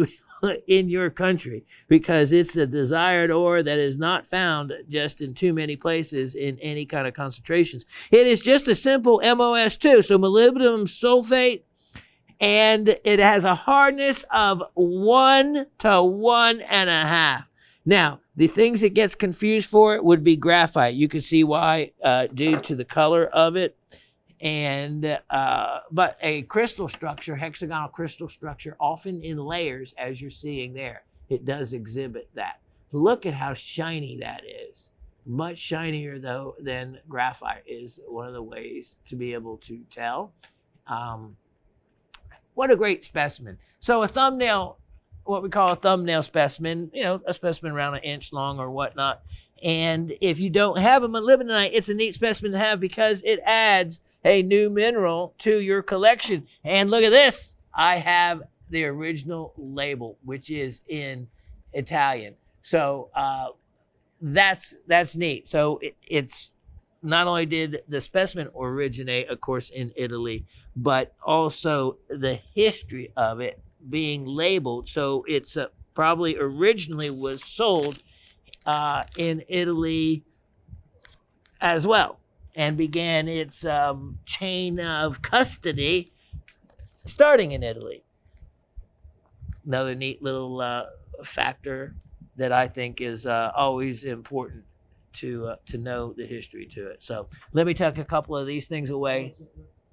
A: in your country, because it's a desired ore that is not found just in too many places in any kind of concentrations. It is just a simple MOS2, so molybdenum sulfate, and it has a hardness of 1 to 1.5. Now, the things it gets confused for would be graphite. You can see why, due to the color of it. And but a crystal structure, hexagonal crystal structure, often in layers, as you're seeing there, it does exhibit that. Look at how shiny that is. Much shinier, though, than graphite is one of the ways to be able to tell. What a great specimen. So a thumbnail, what we call a thumbnail specimen, a specimen around 1 inch long or whatnot. And if you don't have a molybdenite, it's a neat specimen to have because it adds a new mineral to your collection. And look at this. I have the original label, which is in Italian. So that's neat. So it's not only did the specimen originate, of course, in Italy, but also the history of it being labeled. So it's probably originally was sold in Italy as well, and began its chain of custody starting in Italy. Another neat little factor that I think is always important to know the history to it. So let me tuck a couple of these things away.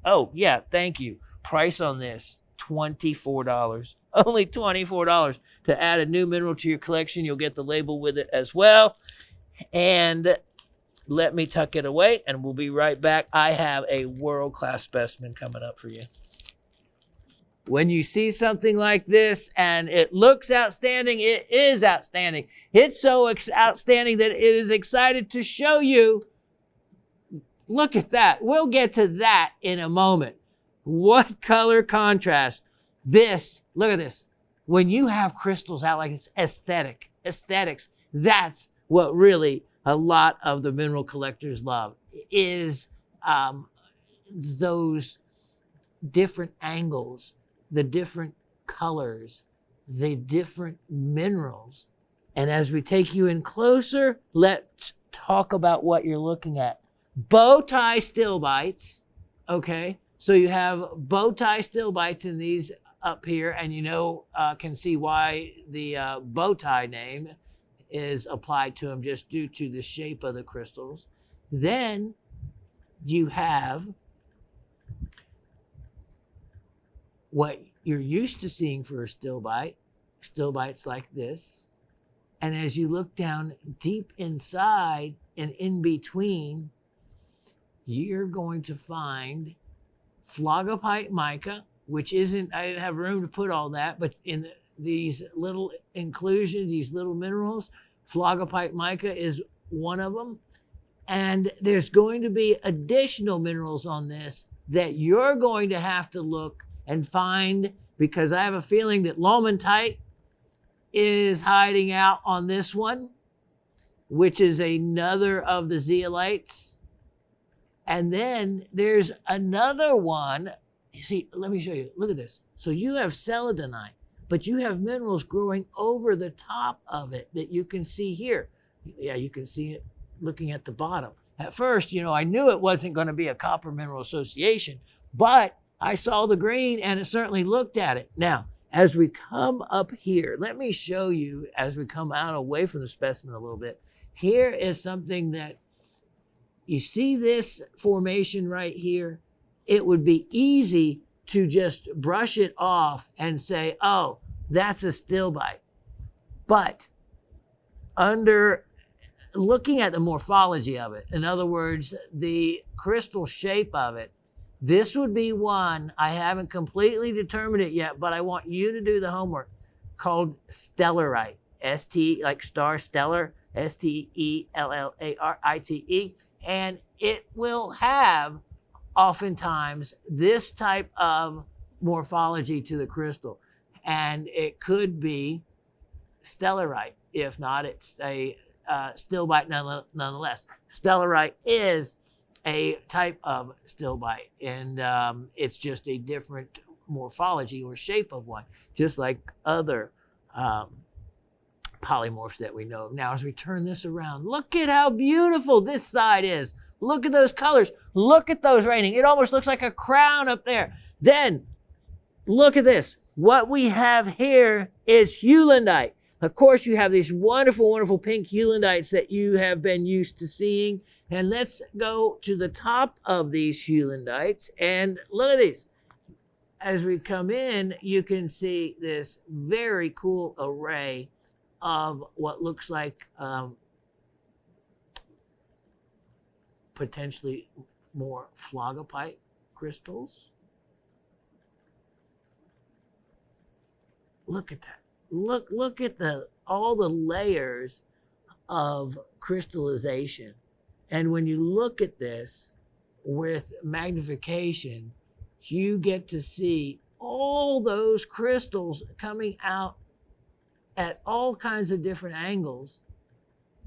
A: Oh yeah, thank you. Price on this, $24. Only $24 to add a new mineral to your collection. You'll get the label with it as well. And let me tuck it away, and we'll be right back. I have a world-class specimen coming up for you. When you see something like this and it looks outstanding, it is outstanding. It's so outstanding that it is excited to show you. Look at that. We'll get to that in a moment. What color contrast. This, look at this. When you have crystals out like it's aesthetics, that's what really a lot of the mineral collectors love, is those different angles, the different colors, the different minerals. And as we take you in closer, let's talk about what you're looking at. Bow tie stilbites, okay? So you have bow tie stilbites in these up here, and can see why the bow tie name is applied to them just due to the shape of the crystals. Then you have what you're used to seeing for a stilbite, stilbites like this. And as you look down deep inside and in between, you're going to find phlogopite mica, which isn't, I didn't have room to put all that, but in these little inclusions, these little minerals, phlogopite mica is one of them. And there's going to be additional minerals on this that you're going to have to look and find, because I have a feeling that lomantite is hiding out on this one, which is another of the zeolites. And then there's another one. You see, let me show you. Look at this. So you have celadonite, but you have minerals growing over the top of it that you can see here. Yeah, you can see it looking at the bottom. At first, I knew it wasn't going to be a copper mineral association, but I saw the green and it certainly looked at it. Now, as we come up here, let me show you, as we come out away from the specimen a little bit, here is something that you see, this formation right here. It would be easy to just brush it off and say, oh, that's a stilbite. But under looking at the morphology of it, in other words, the crystal shape of it, this would be one, I haven't completely determined it yet, but I want you to do the homework, called Stellarite. S-T, like star, stellar, S-T-E-L-L-A-R-I-T-E. And it will have oftentimes this type of morphology to the crystal. And it could be stellarite. If not, it's a stilbite nonetheless. Stellarite is a type of stilbite, and it's just a different morphology or shape of one, just like other polymorphs that we know of. Now, as we turn this around, look at how beautiful this side is. Look at those colors. Look at those raining. It almost looks like a crown up there. Then, look at this. What we have here is Hulandite. Of course, you have these wonderful, wonderful pink Hulandites that you have been used to seeing. And let's go to the top of these Hulandites and look at these. As we come in, you can see this very cool array of what looks like potentially more phlogopite crystals. Look at that. Look at all the layers of crystallization. And when you look at this with magnification, you get to see all those crystals coming out at all kinds of different angles.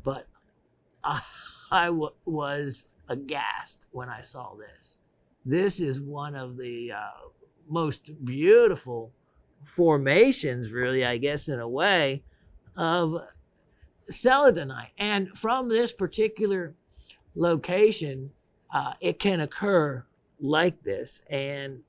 A: But I was aghast when I saw this. This is one of the most beautiful formations, really, I guess, in a way, of celadonite. And from this particular location, it can occur like this. And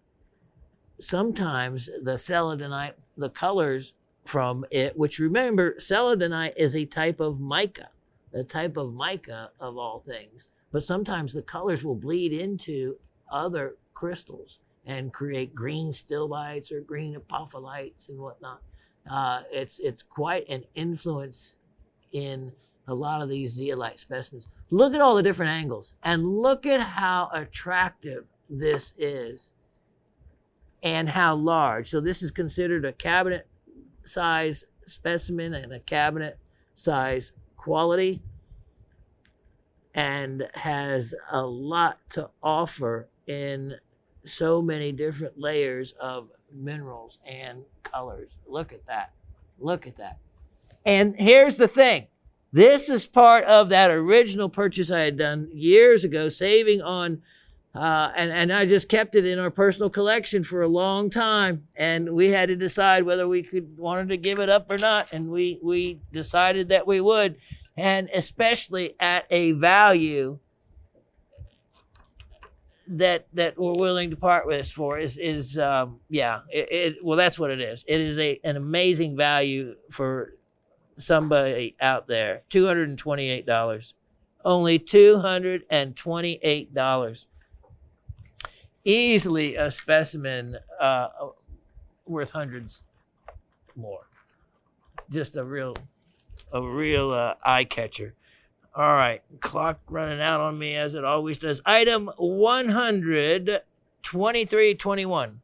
A: sometimes the celadonite, the colors from it, which remember, celadonite is a type of mica of all things. But sometimes the colors will bleed into other crystals and create green stilbites or green apopholites and whatnot. It's quite an influence in a lot of these zeolite specimens. Look at all the different angles and look at how attractive this is and how large. So this is considered a cabinet size specimen and a cabinet size quality, and has a lot to offer in so many different layers of minerals and colors. Look at that. Look at that. And here's the thing. This is part of that original purchase I had done years ago, saving on, and I just kept it in our personal collection for a long time. And we had to decide whether we wanted to give it up or not. And we decided that we would. And especially at a value that we're willing to part with for well, that's what it is. It is an amazing value for somebody out there. $228. Only $228. Easily a specimen worth hundreds more. Just a real eye catcher. All right, clock running out on me as it always does. Item 12321.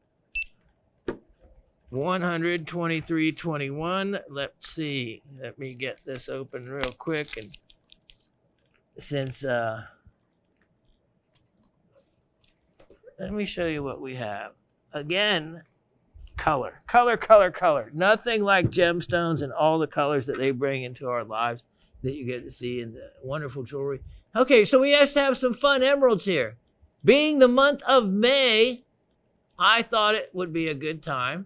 A: 12321. Let's see. Let me get this open real quick, and since let me show you what we have. Again, color. Nothing like gemstones and all the colors that they bring into our lives that you get to see in the wonderful jewelry. Okay, so we have to have some fun emeralds here. Being the month of May, I thought it would be a good time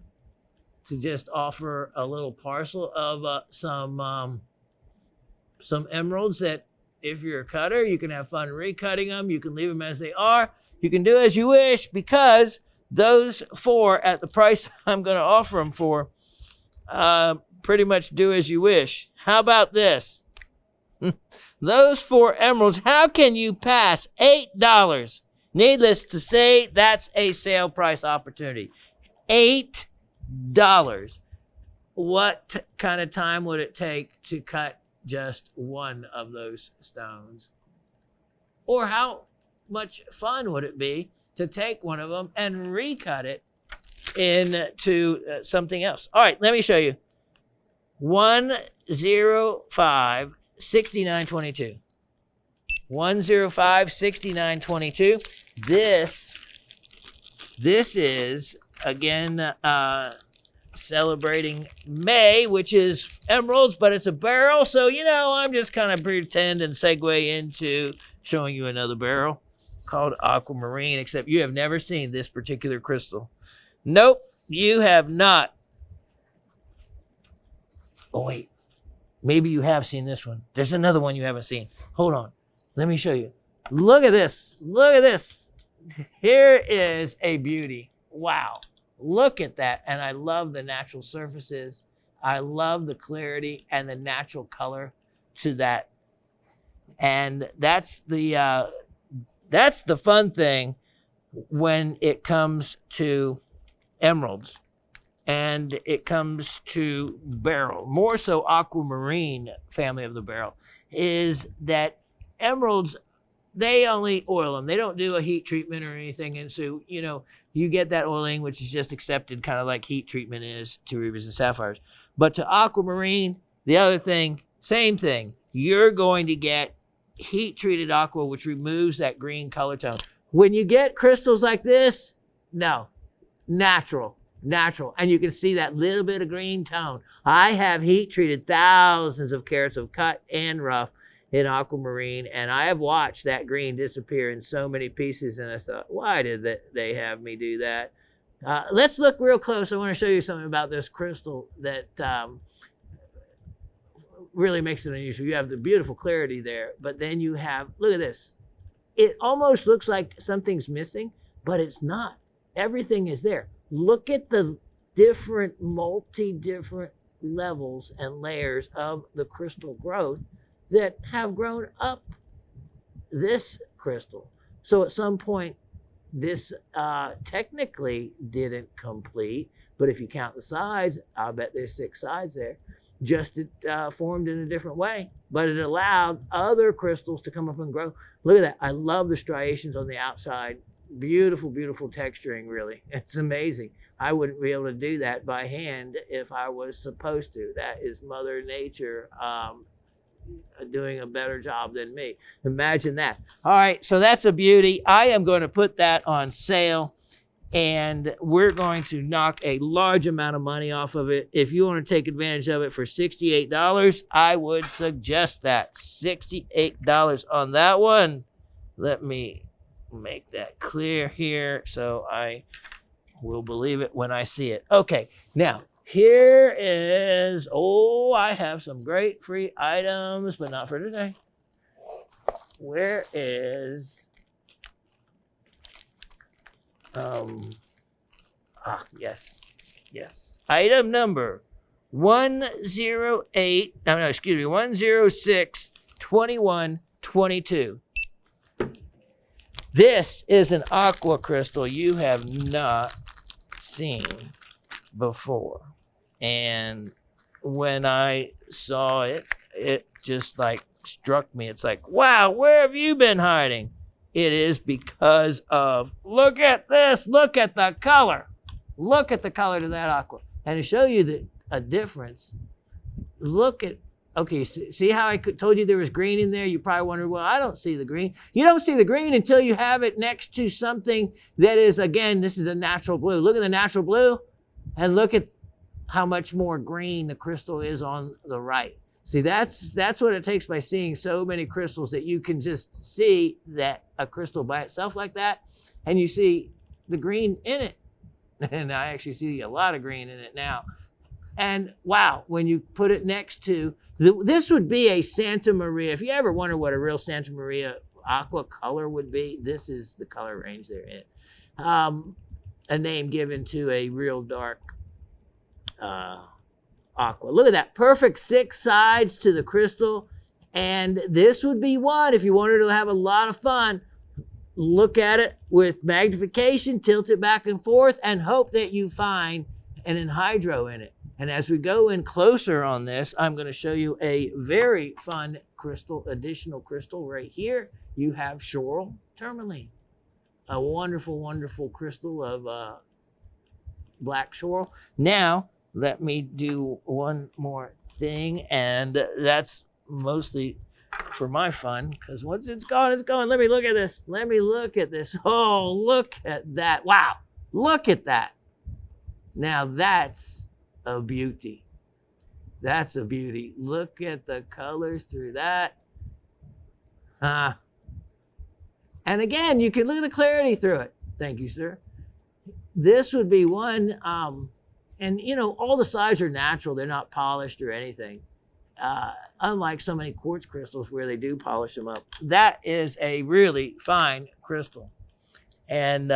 A: to just offer a little parcel of some emeralds that, if you're a cutter, you can have fun recutting them. You can leave them as they are. You can do as you wish, because those four at the price I'm going to offer them for, pretty much do as you wish. How about this? Those 4 emeralds, how can you pass $8? Needless to say, that's a sale price opportunity. $8. What kind of time would it take to cut just one of those stones? Or how much fun would it be to take one of them and recut it into something else? All right, let me show you. 1056922. 1056922. This is again celebrating May, which is emeralds, but it's a beryl. So I'm just kind of pretend and segue into showing you another beryl called Aquamarine, except you have never seen this particular crystal. Nope, you have not. Oh, wait. Maybe you have seen this one. There's another one you haven't seen. Hold on. Let me show you. Look at this. Look at this. Here is a beauty. Wow. Look at that. And I love the natural surfaces. I love the clarity and the natural color to that. And that's the fun thing when it comes to emeralds and it comes to beryl, more so aquamarine family of the beryl, is that emeralds, they only oil them. They don't do a heat treatment or anything. And so, you get that oiling, which is just accepted, kind of like heat treatment is to rubies and sapphires. But to aquamarine, the other thing, same thing. You're going to get heat treated aqua, which removes that green color tone. When you get crystals like this, no, natural. And you can see that little bit of green tone. I have heat treated thousands of carats of cut and rough in Aquamarine, and I have watched that green disappear in so many pieces, and I thought, why did they have me do that? Let's look real close. I want to show you something about this crystal that really makes it unusual. You have the beautiful clarity there, but then you have, look at this. It almost looks like something's missing, but it's not. Everything is there. Look at the different levels and layers of the crystal growth that have grown up this crystal. So at some point, this technically didn't complete, but if you count the sides, I'll bet there's 6 sides there. Just it formed in a different way, but it allowed other crystals to come up and grow. Look at that. I love the striations on the outside. Beautiful, beautiful texturing, really. It's amazing. I wouldn't be able to do that by hand if I was supposed to. That is Mother Nature doing a better job than me. Imagine that. All right, so that's a beauty. I am going to put that on sale, and we're going to knock a large amount of money off of it. If you want to take advantage of it for $68, I would suggest that. $68 on that one. Let me make that clear here so I will believe it when I see it. Okay, now here is, I have some great free items, but not for today. Where is, yes. Item number 106-2122. This is an aqua crystal you have not seen before. And when I saw it, it just like struck me. It's like, wow, where have you been hiding? It is because of, look at this, look at the color. Look at the color to that aqua. And to show you a difference, look at, okay, see how I told you there was green in there? You probably wondered, well, I don't see the green. You don't see the green until you have it next to something that is, again, this is a natural blue. Look at the natural blue and look at how much more green the crystal is on the right. See, that's what it takes by seeing so many crystals, that you can just see that a crystal by itself like that, and you see the green in it. And I actually see a lot of green in it now. And wow, when you put it next to, this would be a Santa Maria. If you ever wonder what a real Santa Maria aqua color would be, this is the color range they're in. A name given to a real dark aqua. Look at that, perfect 6 sides to the crystal. And this would be one, if you wanted to have a lot of fun, look at it with magnification, tilt it back and forth, and hope that you find an anhydro in it. And as we go in closer on this, I'm going to show you a very fun crystal, additional crystal right here. You have Shorel Tourmaline, a wonderful, wonderful crystal of black Shorel. Now, let me do one more thing, and that's mostly for my fun, because once it's gone, it's gone. Let me look at this. Let me look at this. Oh, look at that. Wow. Look at that. Now that's a beauty. That's a beauty. Look at the colors through that. And again, you can look at the clarity through it. Thank you, sir. This would be one, and you know, all the sides are natural. They're not polished or anything. Unlike so many quartz crystals where they do polish them up. That is a really fine crystal. And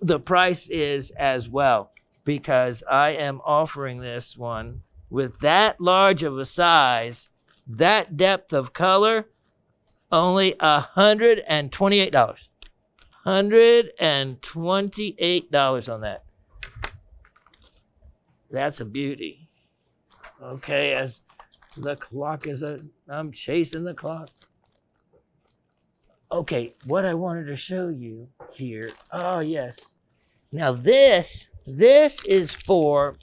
A: the price is as well, because I am offering this one with that large of a size, that depth of color, only $128. $128 on that. That's a beauty. Okay, as the clock is I'm chasing the clock. Okay, what I wanted to show you here. Oh, yes. Now this is for,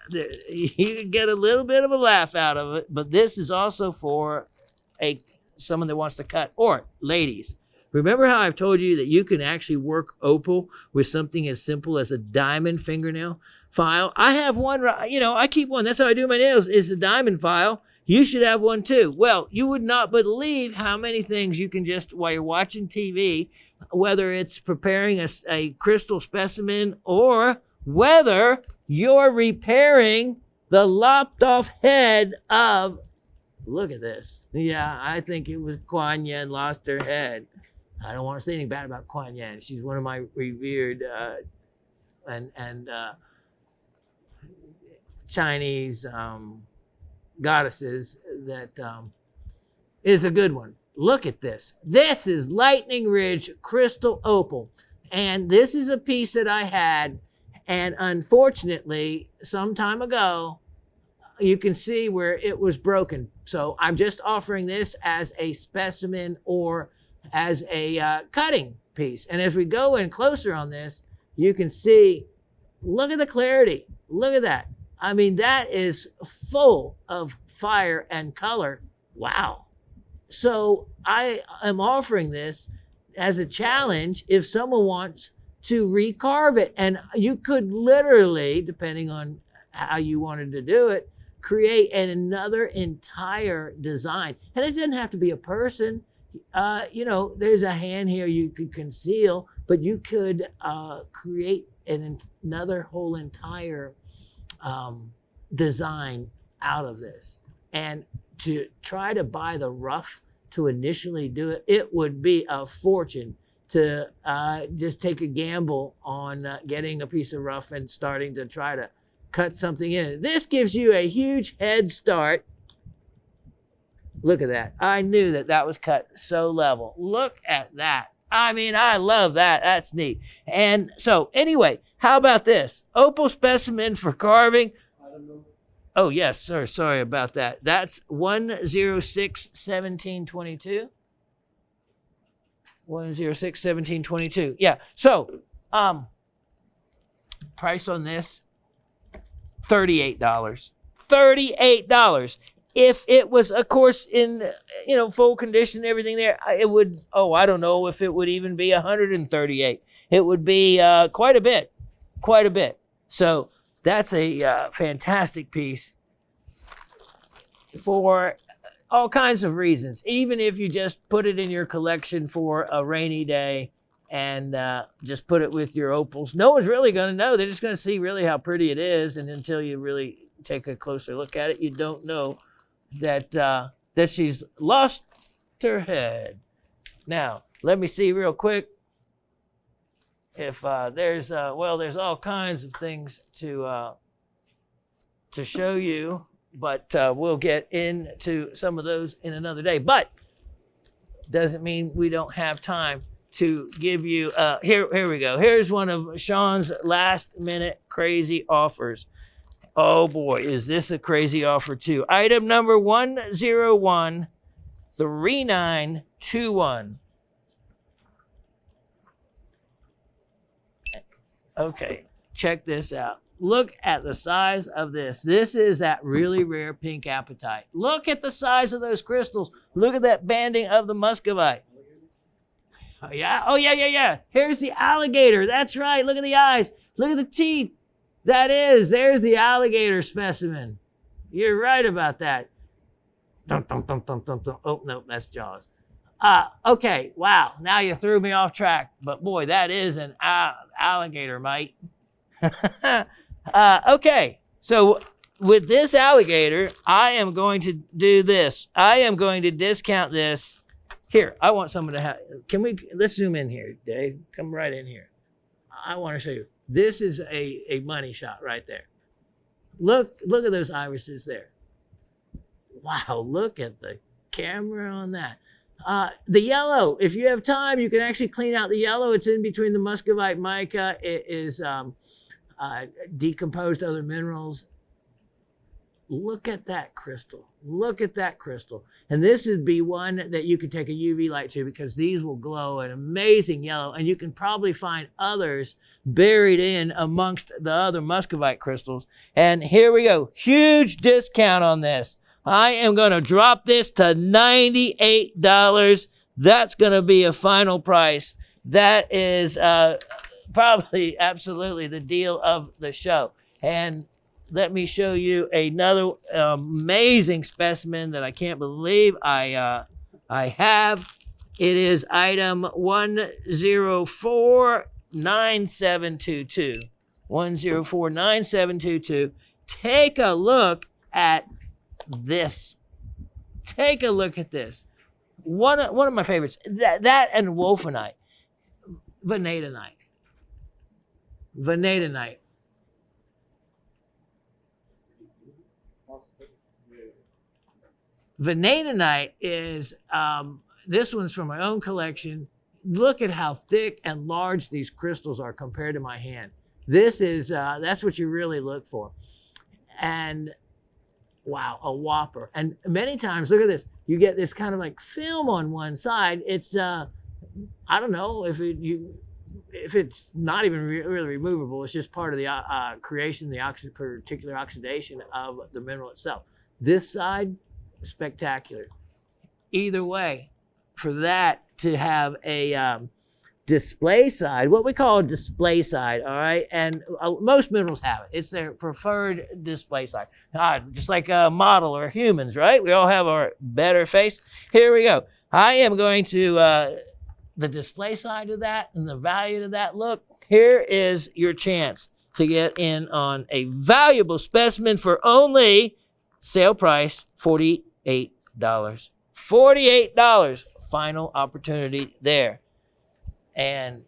A: you can get a little bit of a laugh out of it, but this is also for someone that wants to cut, or ladies. Remember how I've told you that you can actually work opal with something as simple as a diamond fingernail file? I have one, you know, I keep one. That's how I do my nails, is a diamond file. You should have one too. Well, you would not believe how many things you can just, while you're watching TV, whether it's preparing a crystal specimen or whether you're repairing the lopped off head of, look at this. Yeah, I think it was Kuan Yin lost her head. I don't want to say anything bad about Kuan Yin. She's one of my revered Chinese goddesses that is a good one. Look at this. This is Lightning Ridge Crystal Opal. And this is a piece that I had. And unfortunately, some time ago, you can see where it was broken. So I'm just offering this as a specimen or as a cutting piece. And as we go in closer on this, you can see, look at the clarity. Look at that. I mean, that is full of fire and color. Wow. So I am offering this as a challenge if someone wants to recarve it. And you could literally, depending on how you wanted to do it, create another entire design. And it doesn't have to be a person. You know, there's a hand here you could conceal, but you could create another whole entire design out of this. And to try to buy the rough to initially do it, it would be a fortune to just take a gamble on getting a piece of rough and starting to try to cut something in it. This gives you a huge head start. Look at that. I knew that that was cut so level. Look at that. I mean, I love that. That's neat. And so anyway, how about this? Opal specimen for carving. Oh, yes, sir. Sorry about that. That's 106-1722. 106-1722. Yeah. So, price on this, $38. $38. If it was, of course, in, you know, full condition, everything there, it would, I don't know if it would even be 138. It would be quite a bit. So that's a fantastic piece for all kinds of reasons. Even if you just put it in your collection for a rainy day and just put it with your opals, no one's really going to know. They're just going to see really how pretty it is. And until you really take a closer look at it, you don't know that that she's lost her head. Now, let me see real quick if there's all kinds of things to show you, but we'll get into some of those in another day. But doesn't mean we don't have time to give you. Here we go. Here's one of Shawn's last minute crazy offers. Oh boy, is this a crazy offer too. Item number 1013921. Okay, check this out. Look at the size of this. This is that really rare pink apatite. Look at the size of those crystals. Look at that banding of the muscovite. Oh yeah. Here's the alligator. That's right. Look at the eyes. Look at the teeth. There's the alligator specimen. You're right about that. Dun, dun, dun, dun, dun, dun. Oh, no, that's Jaws. Okay, wow. Now you threw me off track. But boy, that is an alligator, mate. Okay, so with this alligator, I am going to do this. I am going to discount this. Here, I want someone to have, let's zoom in here, Dave. Come right in here. I want to show you. This is a money shot right there. Look at those irises there. Wow, look at the camera on that. The yellow, if you have time, you can actually clean out the yellow. It's in between the muscovite mica. It is decomposed other minerals. Look at that crystal. Look at that crystal. And this would be one that you could take a UV light to because these will glow an amazing yellow. And you can probably find others buried in amongst the other muscovite crystals. And here we go. Huge discount on this. I am going to drop this to $98. That's going to be a final price. That is probably absolutely the deal of the show. And let me show you another amazing specimen that I can't believe I have. It is item 1049722. 1049722. Take a look at this. Take a look at this. One of my favorites. That and wolfenite. Vanadinite. Vanadinite. Vanadinite is, this one's from my own collection. Look at how thick and large these crystals are compared to my hand. This is, that's what you really look for. And wow, a whopper. And many times, look at this, you get this kind of like film on one side. It's, I don't know if it's not even really removable. It's just part of the creation, the particular oxidation of the mineral itself. This side, spectacular. Either way, for that to have a display side, what we call a display side, all right? And most minerals have it. It's their preferred display side. Just like a model or humans, right? We all have our better face. Here we go. I am going to the display side of that and the value of that. Look, here is your chance to get in on a valuable specimen for only sale price $48. $48. Final opportunity there. And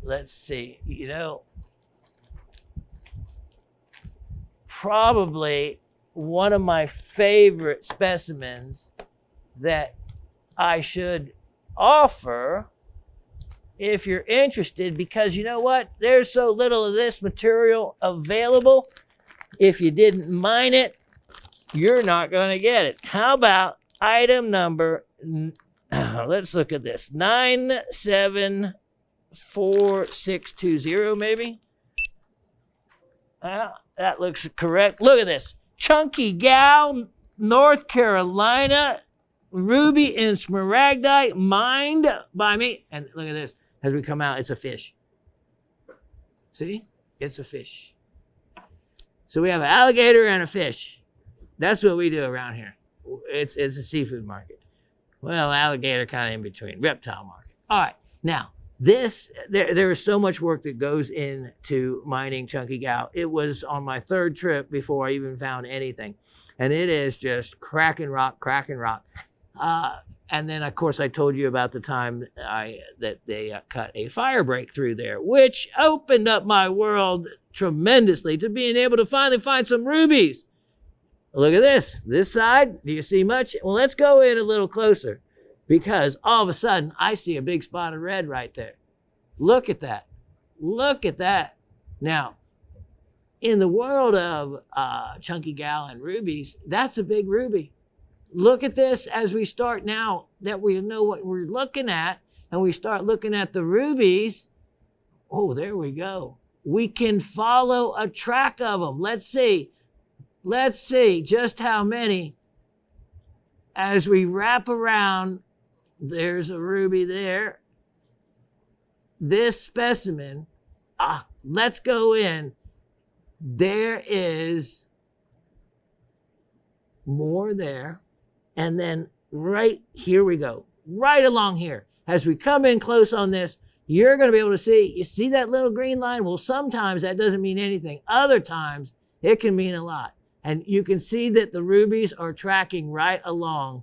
A: let's see, you know, probably one of my favorite specimens that I should offer if you're interested, because you know what? There's so little of this material available. If you didn't mine it, you're not going to get it. How about item number, let's look at this, 974620 maybe? That looks correct. Look at this. Chunky Gal, North Carolina, ruby and smaragdite, mined by me. And look at this. As we come out, it's a fish. See? It's a fish. So we have an alligator and a fish. That's what we do around here. It's a seafood market. Well, alligator kind of in between. Reptile market. All right. Now, this, there is so much work that goes into mining Chunky Gal. It was on my third trip before I even found anything. And it is just cracking rock, cracking rock. And then, of course, I told you about the time that they cut a fire break through there, which opened up my world tremendously to being able to finally find some rubies. Look at this. This side, do you see much? Well, let's go in a little closer, because all of a sudden, I see a big spot of red right there. Look at that. Look at that. Now, in the world of Chunky Gal and rubies, that's a big ruby. Look at this as we start now that we know what we're looking at, and we start looking at the rubies. Oh, there we go. We can follow a track of them. Let's see just how many. As we wrap around, there's a ruby there. This specimen, let's go in. There is more there. And then right here we go, right along here. As we come in close on this, you're going to be able to see, you see that little green line? Well, sometimes that doesn't mean anything. Other times it can mean a lot. And you can see that the rubies are tracking right along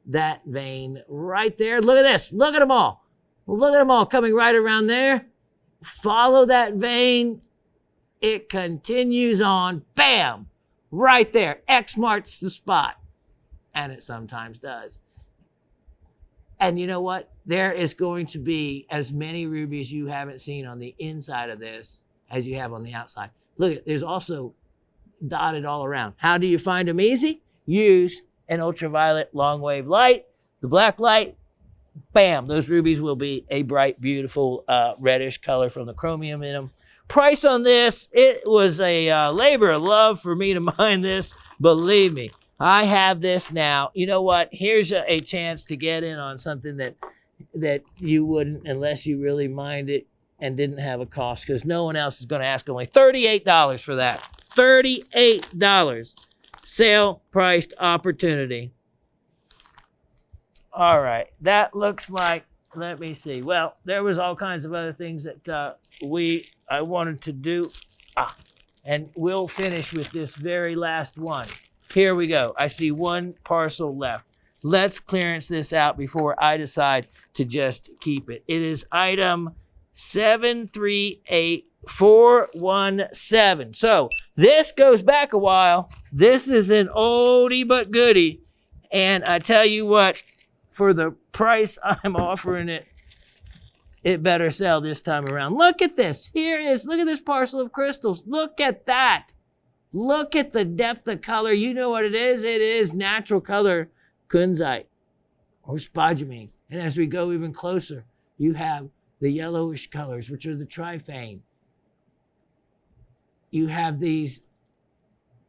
A: that vein right there. Look at this. Look at them all. Look at them all coming right around there. Follow that vein. It continues on. Bam! Right there. X marks the spot. And it sometimes does. And you know what? There is going to be as many rubies you haven't seen on the inside of this as you have on the outside. Look, there's also dotted all around. How do you find them easy? Use an ultraviolet long wave light, the black light, bam, those rubies will be a bright, beautiful reddish color from the chromium in them. Price on this, it was a labor of love for me to mine this. Believe me, I have this now. You know what? Here's a chance to get in on something that you wouldn't unless you really mined it and didn't have a cost, because no one else is going to ask only $38 for that. $38. Sale priced opportunity. All right, that looks like, let me see. Well, there was all kinds of other things that I wanted to do. And we'll finish with this very last one. Here we go. I see one parcel left. Let's clearance this out before I decide to just keep it. It is item 738417. So this goes back a while. This is an oldie but goodie. And I tell you what, for the price I'm offering it, it better sell this time around. Look at this. Here it is. Look at this parcel of crystals. Look at that. Look at the depth of color. You know what it is? It is natural color kunzite or spodumene. And as we go even closer, you have the yellowish colors, which are the triphane. You have these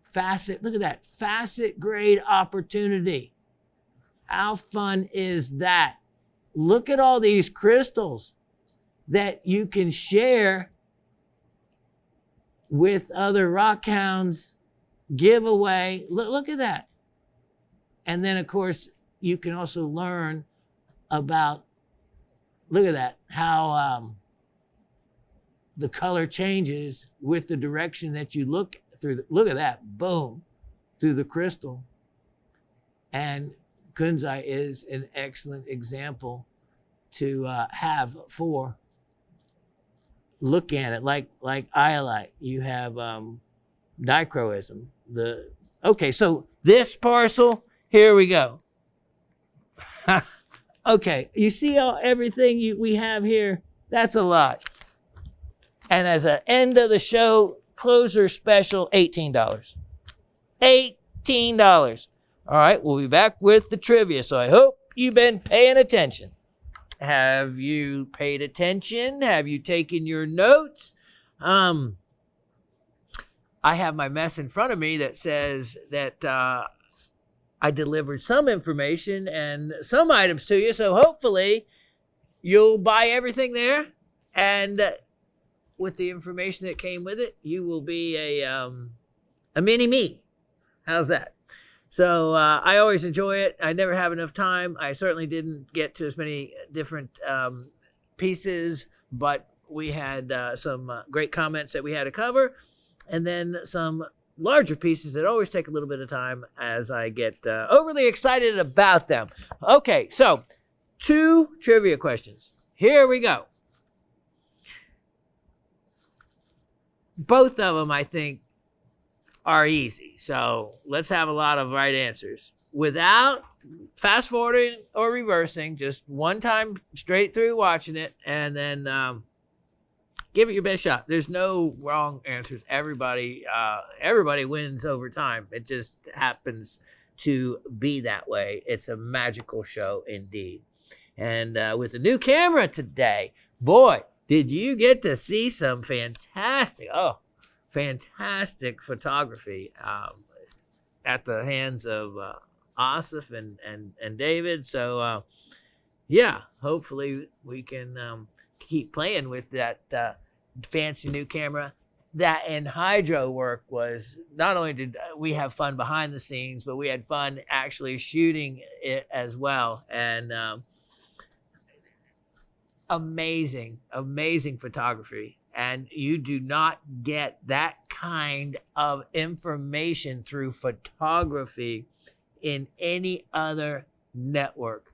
A: facet, look at that, facet grade opportunity. How fun is that? Look at all these crystals that you can share with other rock hounds, give away. Look at that. And then, of course, you can also learn about, look at that, how the color changes with the direction that you look through. Look at that, boom, through the crystal. And kunzite is an excellent example to have for look at it like iolite. You have dichroism. Okay, so this parcel, here we go. Okay, you see everything we have here? That's a lot. And as an end of the show, closer special, $18. $18. All right, we'll be back with the trivia, so I hope you've been paying attention. Have you paid attention? Have you taken your notes? I have my mess in front of me that says that I delivered some information and some items to you, so hopefully you'll buy everything there, and with the information that came with it, you will be a mini-me. How's that? So I always enjoy it. I never have enough time. I certainly didn't get to as many different pieces, but we had some great comments that we had to cover, and then some larger pieces that always take a little bit of time as I get overly excited about them. Okay, so 2 trivia questions. Here we go. Both of them, I think, are easy. So let's have a lot of right answers without fast forwarding or reversing. Just one time straight through watching it, and then give it your best shot. There's no wrong answers. Everybody wins over time. It just happens to be that way. It's a magical show indeed. And with the new camera today, boy, did you get to see some fantastic photography at the hands of Asif and David. So yeah, hopefully we can keep playing with that fancy new camera. That and hydro work was, not only did we have fun behind the scenes, but we had fun actually shooting it as well. And amazing photography. And you do not get that kind of information through photography in any other network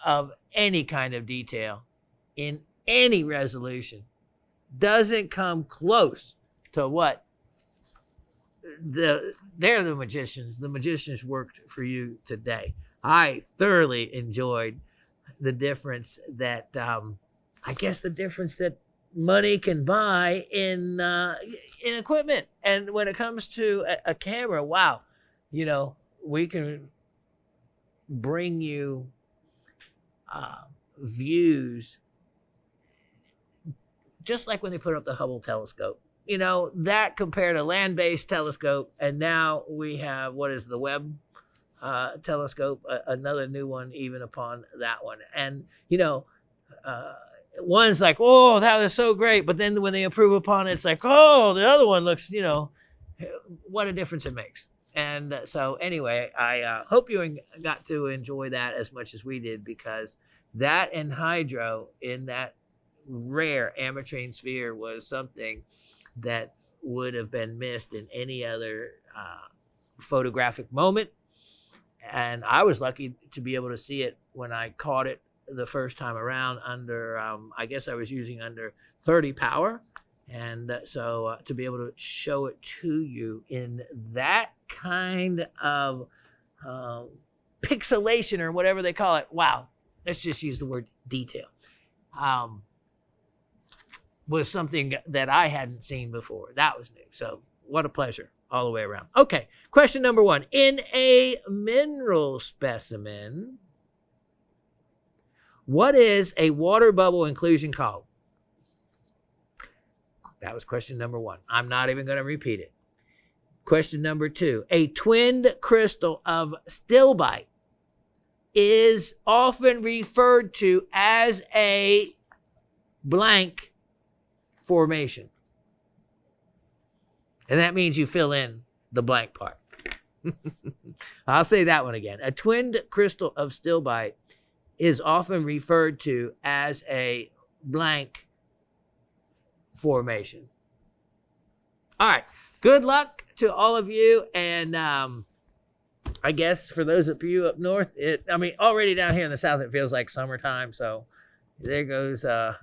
A: of any kind of detail, in any resolution. Doesn't come close to what they're the magicians. The magicians worked for you today. I thoroughly enjoyed the difference that, I guess the difference that money can buy in equipment. And when it comes to a camera, wow, we can bring you views just like when they put up the Hubble telescope. That compared to land-based telescope, and now we have, what is the Webb telescope, another new one even upon that one. And, one's like, oh, that was so great. But then when they improve upon it, it's like, oh, the other one looks, what a difference it makes. And so anyway, I hope you got to enjoy that as much as we did, because that and hydro in that rare ametrine sphere was something that would have been missed in any other photographic moment. And I was lucky to be able to see it when I caught it the first time around under, I guess I was using under 30 power. And so to be able to show it to you in that kind of pixelation, or whatever they call it, wow, let's just use the word detail, was something that I hadn't seen before. That was new. So what a pleasure all the way around. Okay, question number 1. In a mineral specimen, what is a water bubble inclusion called? That was question number 1. I'm not even going to repeat it. Question number 2. A twinned crystal of stilbite is often referred to as a blank formation. And that means you fill in the blank part. I'll say that one again. A twinned crystal of stilbite is often referred to as a blank formation. All right. Good luck to all of you. And I guess for those of you up north, already down here in the south, it feels like summertime. So there goes a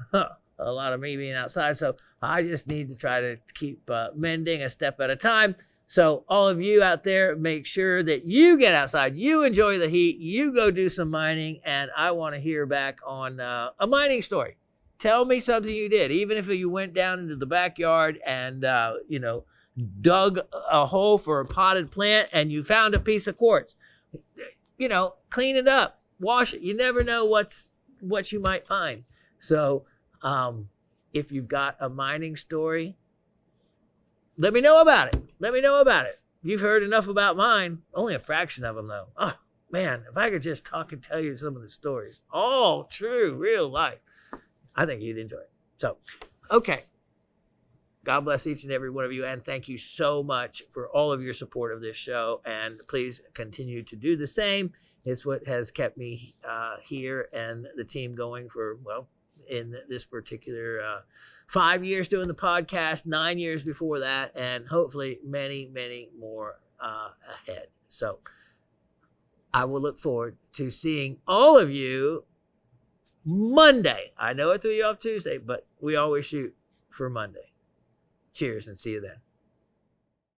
A: lot of me being outside. So I just need to try to keep mending a step at a time. So all of you out there, make sure that you get outside, you enjoy the heat, you go do some mining, and I want to hear back on a mining story. Tell me something you did, even if you went down into the backyard and, dug a hole for a potted plant and you found a piece of quartz. Clean it up, wash it. You never know what you might find. So if you've got a mining story, let me know about it. You've heard enough about mine. Only a fraction of them, though. Oh, man, if I could just talk and tell you some of the stories. All true, real life. I think you'd enjoy it. So, okay. God bless each and every one of you, and thank you so much for all of your support of this show, and please continue to do the same. It's what has kept me here and the team going for, in this particular 5 years doing the podcast, 9 years before that, and hopefully many, many more ahead. So I will look forward to seeing all of you Monday. I know I threw you off Tuesday, but we always shoot for Monday. Cheers, and see you then.